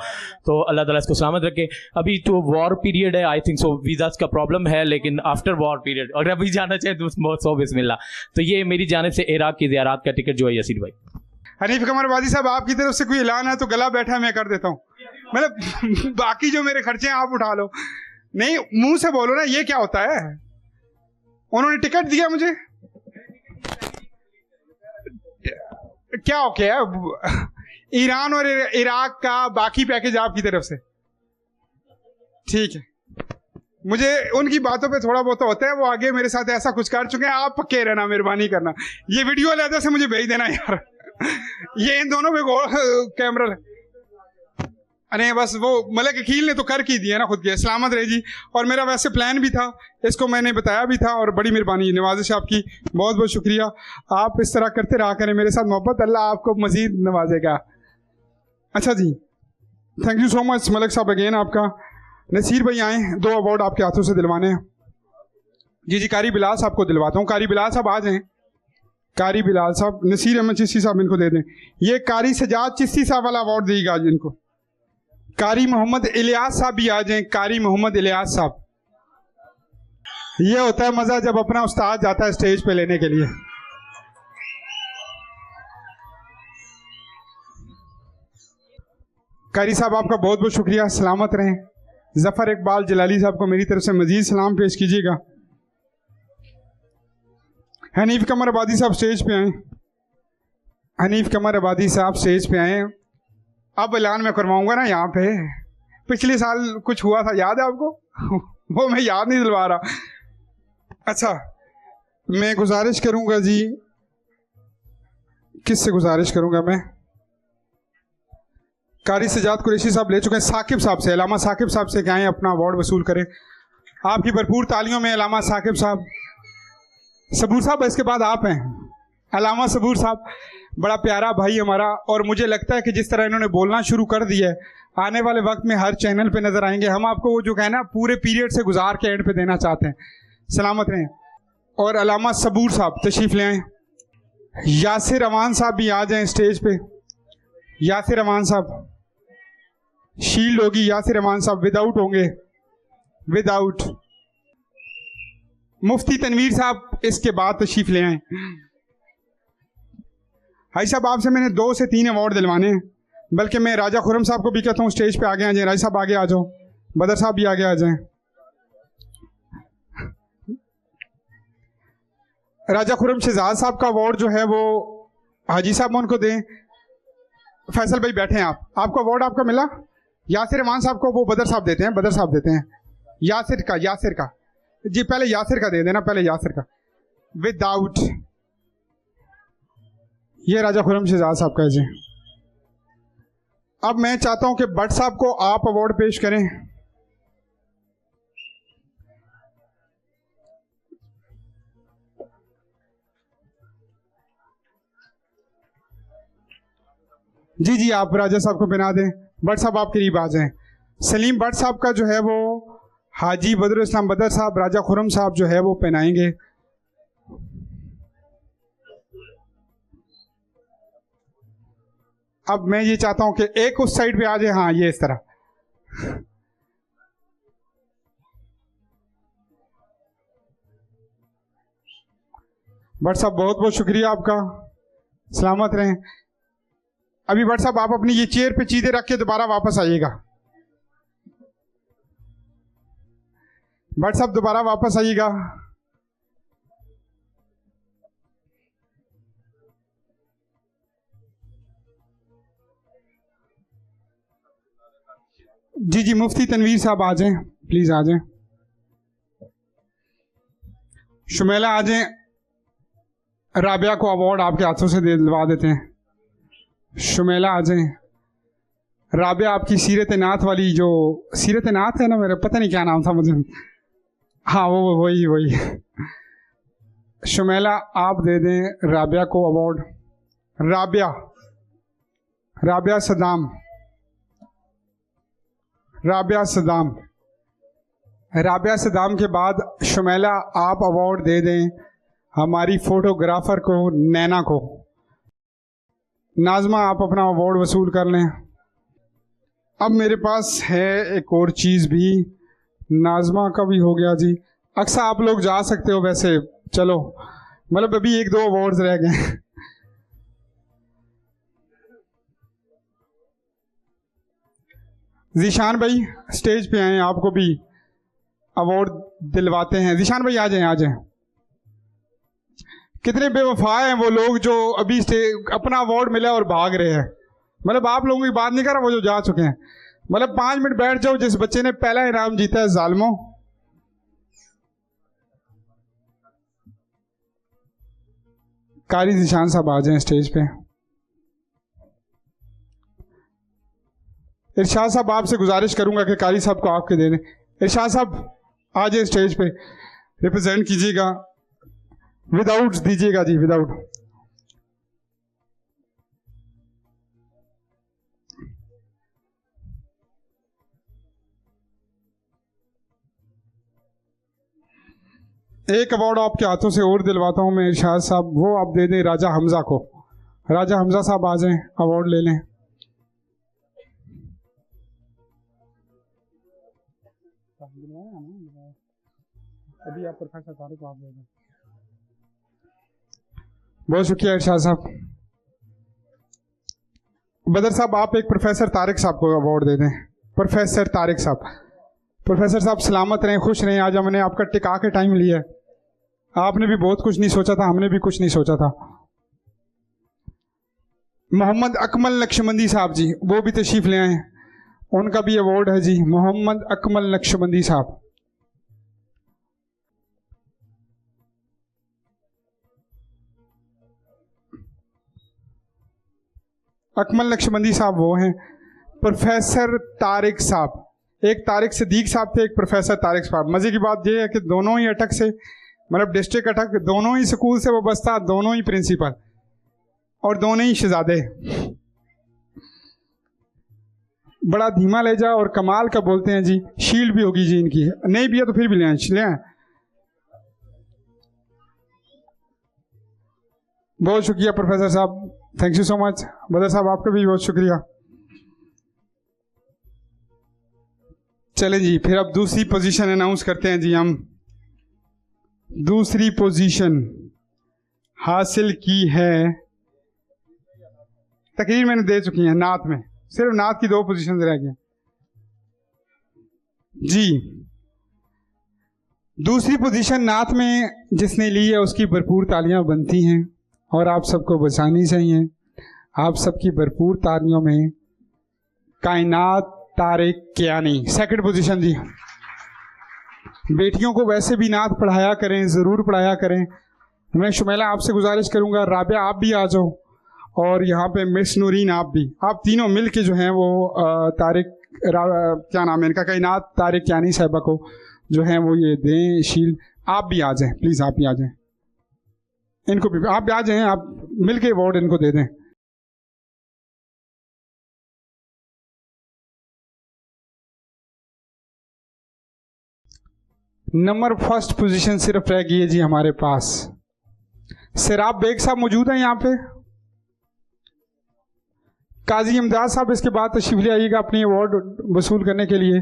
तो अल्लाह ताला इसको सलामत रखे। अभी तो वॉर पीरियड है, आई थिंक सो वीज़ा का प्रॉब्लम है, लेकिन आफ्टर वॉर पीरियड और अभी जाना चाहे तो सो बिस्मिल्लाह। तो ये मेरी जानिब से इराक़ की ज़ियारत का टिकट जो है यासीन भाई। हनीफ कमर वादी साहब आपकी तरफ से कोई ऐलान है तो गला बैठा मैं कर देता हूँ, मतलब बाकी जो मेरे खर्चे हैं आप उठा लो। नहीं मुंह से बोलो ना, ये क्या होता है? उन्होंने टिकट दिया मुझे, क्या हो गया? ईरान और इराक का बाकी पैकेज आपकी तरफ से, ठीक है। मुझे उनकी बातों पे थोड़ा बहुत होता है, वो आगे मेरे साथ ऐसा कुछ कर चुके हैं। आप पक्के रहना, मेहरबानी करना। ये वीडियो अलग से मुझे भेज देना यार, ये इन दोनों पे कैमरा। अरे बस वो मलिक अकील ने तो कर की दिया ना खुद के, सलामत रहे जी। और मेरा वैसे प्लान भी था, इसको मैंने बताया भी था, और बड़ी मेहरबानी नवाजिश आपकी, बहुत बहुत शुक्रिया। आप इस तरह करते रहा करें मेरे साथ मोहब्बत, अल्लाह आपको मजीद नवाजेगा। अच्छा जी, thank you so much Malik sahab again आपका। नसीर भाई आए, 2 अवार्ड आपके हाथों से दिलवाने हैं। जी कारी बिलाल साहब को दिलवाता हूँ। कारी बिलाल साहब आ जाएं। कारी बिलाल साहब, नसीर अहमद चिश्ती साहब इनको दे दें। ये कारी सजाद चिश्ती साहब वाला अवार्ड देगा आज इनको। कारी मोहम्मद इलियास साहब भी आ जाएं। कारी मोहम्मद इलियास साहब, ये होता है मजा जब अपना उस्ताद जाता है स्टेज पे लेने के लिए। कारी साहब आपका बहुत बहुत शुक्रिया, सलामत रहें। जफर इकबाल जलाली साहब को मेरी तरफ से मजीद सलाम पेश कीजिएगा। हनीफ कमर आबादी साहब स्टेज पे आए। हनीफ कमर आबादी साहब स्टेज पे आए। अब ऐलान मैं करवाऊंगा ना यहाँ पे, पिछले साल कुछ हुआ था याद है आपको? वो मैं याद नहीं दिलवा रहा। अच्छा, मैं गुजारिश करूंगा जी, किससे गुजारिश करूंगा मैं? कारी सजाद कुरैशी साहब ले चुके हैं। साकिब साहब से, अलामा साकिब साहब से कहें अपना अवार्ड वसूल करें। आपकी भरपूर तालियों में अलामा साकिब साहब। सबूर साहब इसके बाद आप हैं। अलामा सबूर साहब बड़ा प्यारा भाई हमारा, और मुझे लगता है कि जिस तरह इन्होंने बोलना शुरू कर दिया है, आने वाले वक्त में हर चैनल पे नजर आएंगे। हम आपको वो जो कहना पूरे पीरियड से गुजार के एंड पे देना चाहते हैं। सलामत रहें। और अलामा सबूर साहब तशरीफ ले आए। यासिर अमान साहब भी आ जाएं स्टेज पे। यासिर अमान साहब, शील्ड होगी यासिर अमान साहब, विदाउट होंगे, विदाउट। मुफ्ती तनवीर साहब इसके बाद तशरीफ ले आए। हाई साहब आपसे मैंने 2 से 3 अवार्ड दिलवाने हैं, बल्कि मैं राजा खुरम साहब को भी कहता हूँ स्टेज पे आगे आ जाए। राजा साहब आगे आ जाओ, बदर साहब भी आगे आ जाएं। राजा खुरम शहजाद साहब का अवार्ड जो है वो हाजी साहब उनको दें। फैसल भाई बैठे हैं आप, आपको अवार्ड आपका मिला। यासिर अमान साहब को वो बदर साहब देते हैं, बदर साहब देते हैं। यासिर का जी, पहले यासिर का दे देना, पहले यासिर का विदाउट। ये राजा खुरम शहजाद साहब का है जी। अब मैं चाहता हूं कि भट्ट साहब को आप अवार्ड पेश करें। जी जी, आप राजा साहब को पहना दें। भट्ट साहब आप करीब आ जाएं। सलीम भट्ट साहब का जो है वो हाजी बदरुल इस्लाम बदर साहब, राजा खुरम साहब जो है वो पहनाएंगे। अब मैं ये चाहता हूं कि एक उस साइड पे आ जाए, हाँ ये इस तरह। भट्ट साहब बहुत बहुत शुक्रिया आपका, सलामत रहें। अभी भट्ट साहब आप अपनी ये चेयर पे चीजें रख के दोबारा वापस आइएगा। भट्ट साहब दोबारा वापस आइएगा। जी जी, मुफ्ती तनवीर साहब आ जाएं, प्लीज आ जाएं। शुमेला आ जाएं। राबिया को अवार्ड आपके हाथों से दिलवा देते हैं। शुमेला आ जाएं। राबिया आपकी सीरत नात वाली, जो सीरत नात है ना, मेरा पता नहीं क्या नाम था मुझे, हाँ वो वही। शुमेला आप दे दें राबिया को अवार्ड। राबिया सदाम। राबिया सदाम के बाद शुमेला आप अवार्ड दे दें हमारी फोटोग्राफर को, नैना को। नाजमा आप अपना अवार्ड वसूल कर लें। अब मेरे पास है एक और चीज़ भी, नाजमा का भी हो गया जी। अक्सर आप लोग जा सकते हो वैसे, चलो मतलब अभी 1-2 अवार्ड्स रह गए। जीशान भाई स्टेज पे आए, आपको भी अवार्ड दिलवाते हैं। जीशान भाई आ जाएं। कितने बेवफा हैं वो लोग जो अभी अपना अवार्ड मिला और भाग रहे हैं। मतलब आप लोगों की बात नहीं कर रहा, वो जो जा चुके हैं। मतलब 5 मिनट बैठ जाओ, जिस बच्चे ने पहला इनाम जीता है, जालिमो। कारी जीशान साहब आ जाएं स्टेज पे। इरशाद साहब आपसे गुजारिश करूंगा कि कारी साहब को आपके दे दें। इरशाद साहब आ जाए स्टेज पे, रिप्रेजेंट कीजिएगा। विदाउट दीजिएगा जी, विदाउट। एक अवार्ड आपके हाथों से और दिलवाता हूं मैं इरशाद साहब, वो आप दे दें राजा हमजा को। राजा हमजा साहब आ जाएं, अवार्ड ले लें। अभी आप प्रोफेसर तारिक को आप दे दें। बहुत शुक्रिया इरशाद साहब। बदर साहब आप एक प्रोफेसर तारिक साहब को अवार्ड दे दें। प्रोफेसर तारिक साहब। प्रोफेसर साहब सलामत रहें, खुश रहें। आज हमने आपका टिका के टाइम लिया है। आपने भी बहुत कुछ नहीं सोचा था, हमने भी कुछ नहीं सोचा था। मोहम्मद अकमल नक्शबंदी साहब जी, वो भी तशरीफ ले आए, उनका भी अवार्ड है जी। मोहम्मद अकमल नक्शबंदी साहब। अकमल नक्शबंदी साहब वो हैं। प्रोफेसर तारिक साहब, एक तारिक सिद्दीक साहब थे, एक प्रोफेसर तारिक साहब। मजे की बात यह है कि दोनों ही अटक से, मतलब डिस्ट्रिक्ट अटक, दोनों ही स्कूल से वाबस्ता, दोनों ही प्रिंसिपल और दोनों ही शहजादे। बड़ा धीमा लहजा और कमाल का बोलते हैं जी। शील्ड भी होगी जी इनकी, नहीं भी है तो फिर भी ले आए। बहुत शुक्रिया प्रोफेसर साहब, थैंक यू सो मच। बदर साहब आपका भी बहुत शुक्रिया। चलें जी, फिर अब दूसरी पोजीशन अनाउंस करते हैं जी। हम दूसरी पोजीशन हासिल की है, तकरीर मैंने दे चुकी है नात में, सिर्फ नात की 2 पोजीशन रह गई जी। दूसरी पोजीशन नात में जिसने ली है उसकी भरपूर तालियां बनती हैं और आप सबको बचानी चाहिए। आप सबकी भरपूर तालियों में कायनात तारिक कियानी। सेकंड पोजीशन जी। बेटियों को वैसे भी नात पढ़ाया करें, ज़रूर पढ़ाया करें। मैं शुमेला आपसे गुजारिश करूंगा, राबिया आप भी आ जाओ, और यहाँ पे मिस नूरीन आप भी, आप तीनों मिल के जो हैं वो तारिक क्या नाम है इनका, कायनात तारिक कियानी साहिबा को जो है वो ये दें शील्ड। आप भी आ जाएं प्लीज़, आप भी आ जाएं, इनको भी आप भी आ जाएं, आप मिल के अवार्ड इनको दे दें। नंबर फर्स्ट पोजीशन सिर्फ रह गई है जी हमारे पास। सिराब बेग साहब मौजूद हैं यहाँ पे। काजी इमदाद साहब इसके बाद तशरीफ ले आइएगा अपनी अवार्ड वसूल करने के लिए।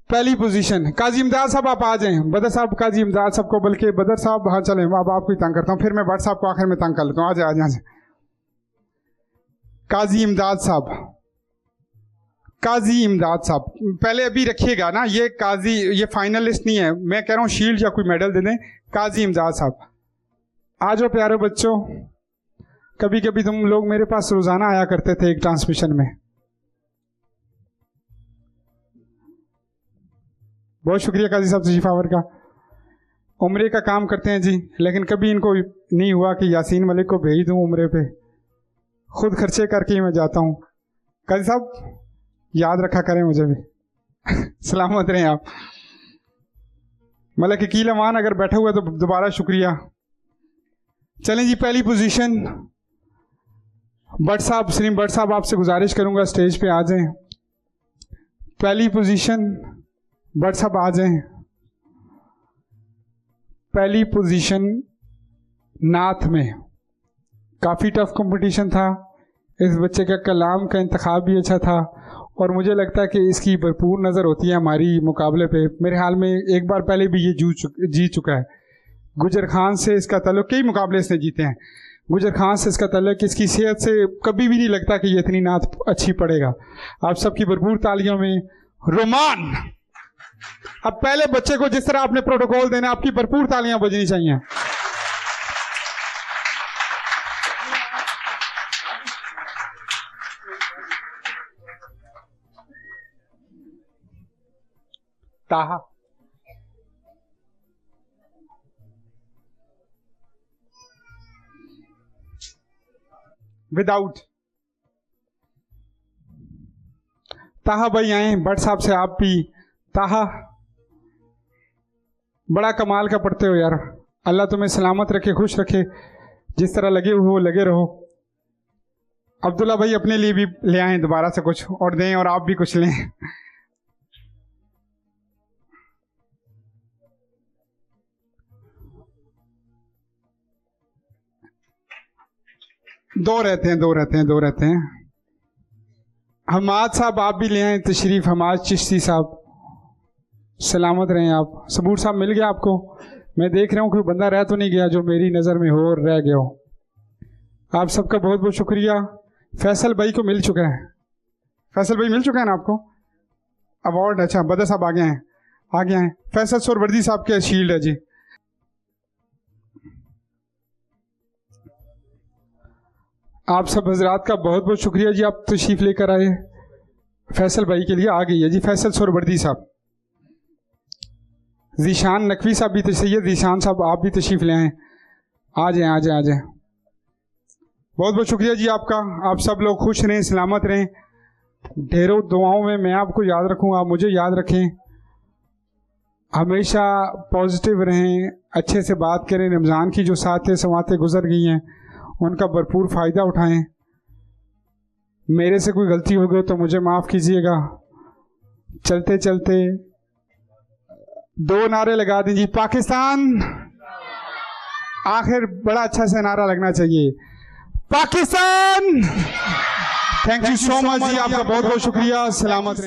पहली पोजीशन काजी इमदाद साहब आप आ जाएं। बदर साहब काजी इमदाद साहब को, बल्कि बदर साहब हाँ चलें, अब आपको ही तंग करता हूँ, फिर मैं भट्ट साहब को आखिर में तंग कर लेता हूँ। आ जाए काजी इमदाद साहब, काजी इमदाद साहब पहले अभी रखिएगा ना, ये काजी ये फाइनलिस्ट नहीं है, मैं कह रहा हूँ शील्ड या कोई मेडल दे दें। काजी इमदाद साहब आ जाओ प्यारे बच्चों। कभी कभी तुम लोग मेरे पास रोजाना आया करते थे एक ट्रांसमिशन में। बहुत शुक्रिया काजी साहब तशरीफ आवर का। उम्रे का काम करते हैं जी, लेकिन कभी इनको नहीं हुआ कि यासीन मलिक को भेज दूं उम्रे पे, खुद खर्चे करके ही मैं जाता हूँ। काजी साहब याद रखा करें मुझे भी। सलामत रहें आप। मलिक अकील अमान अगर बैठे हुए तो दोबारा शुक्रिया। चलें जी पहली पोजीशन भट्ट साहब, सलीम भट्ट साहब आपसे गुजारिश करूंगा स्टेज पे आ जाएं। पहली पोजीशन भट्ट साहब आ जाएं। पहली पोजीशन नात में काफ़ी टफ कंपटीशन था। इस बच्चे का कलाम का इंतखाब भी अच्छा था और मुझे लगता है कि इसकी भरपूर नज़र होती है हमारी मुकाबले पे। मेरे ख्याल में एक बार पहले भी ये जीत चुका है। गुजर खान से इसका ताल्लुक, कई मुकाबले इसने जीते हैं। गुजर खान से इसका ताल्लुक, इसकी सेहत से कभी भी नहीं लगता कि ये इतनी नात अच्छी पड़ेगा। आप सबकी भरपूर तालियों में रोमान। अब पहले बच्चे को जिस तरह आपने प्रोटोकॉल देना, आपकी भरपूर तालियां बजनी चाहिए। ताहा विदाउट ताहा भाई आए। भट्ट साहब से आप भी। ताहा बड़ा कमाल का पढ़ते हो यार, अल्लाह तुम्हें सलामत रखे, खुश रखे, जिस तरह लगे हो लगे रहो। अब्दुल्ला भाई अपने लिए भी ले आए दोबारा से कुछ और दें, और आप भी कुछ लें। दो रहते हैं। हमाद साहब आप भी ले आए तशरीफ। हमाद चिश्ती साहब सलामत रहें आप। सबूर साहब मिल गया आपको? मैं देख रहा हूँ कोई बंदा रह तो नहीं गया जो मेरी नज़र में हो और रह गया हो। आप सबका बहुत बहुत शुक्रिया। फैसल भाई को मिल चुका है। फैसल भाई मिल चुका है ना आपको अवार्ड? अच्छा बदर साहब आ गए हैं। फैसल सोरवर्दी साहब के शील्ड है जी। आप सब हजरात का बहुत बहुत शुक्रिया जी, आप तशरीफ लेकर आए। फैसल भाई के लिए आ गई है जी फैसल सोरवर्दी साहब। जीशान नकवी साहब भी, सैयद जीशान साहब आप भी तशरीफ ले आए। आ जाए। बहुत बहुत शुक्रिया जी आपका। आप सब लोग खुश रहें, सलामत रहें, ढेरों दुआओं में मैं आपको याद रखूँ, आप मुझे याद रखें। हमेशा पॉजिटिव रहें, अच्छे से बात करें। रमज़ान की जो सातें सवातें गुजर गई हैं उनका भरपूर फ़ायदा उठाएं। मेरे से कोई गलती हो गई तो मुझे माफ़ कीजिएगा। चलते चलते दो नारे लगा दीजिए। पाकिस्तान, आखिर बड़ा अच्छा सा नारा लगना चाहिए, Pakistan. Thank you so much जी, आपका बहुत बहुत शुक्रिया। सलामत रहें।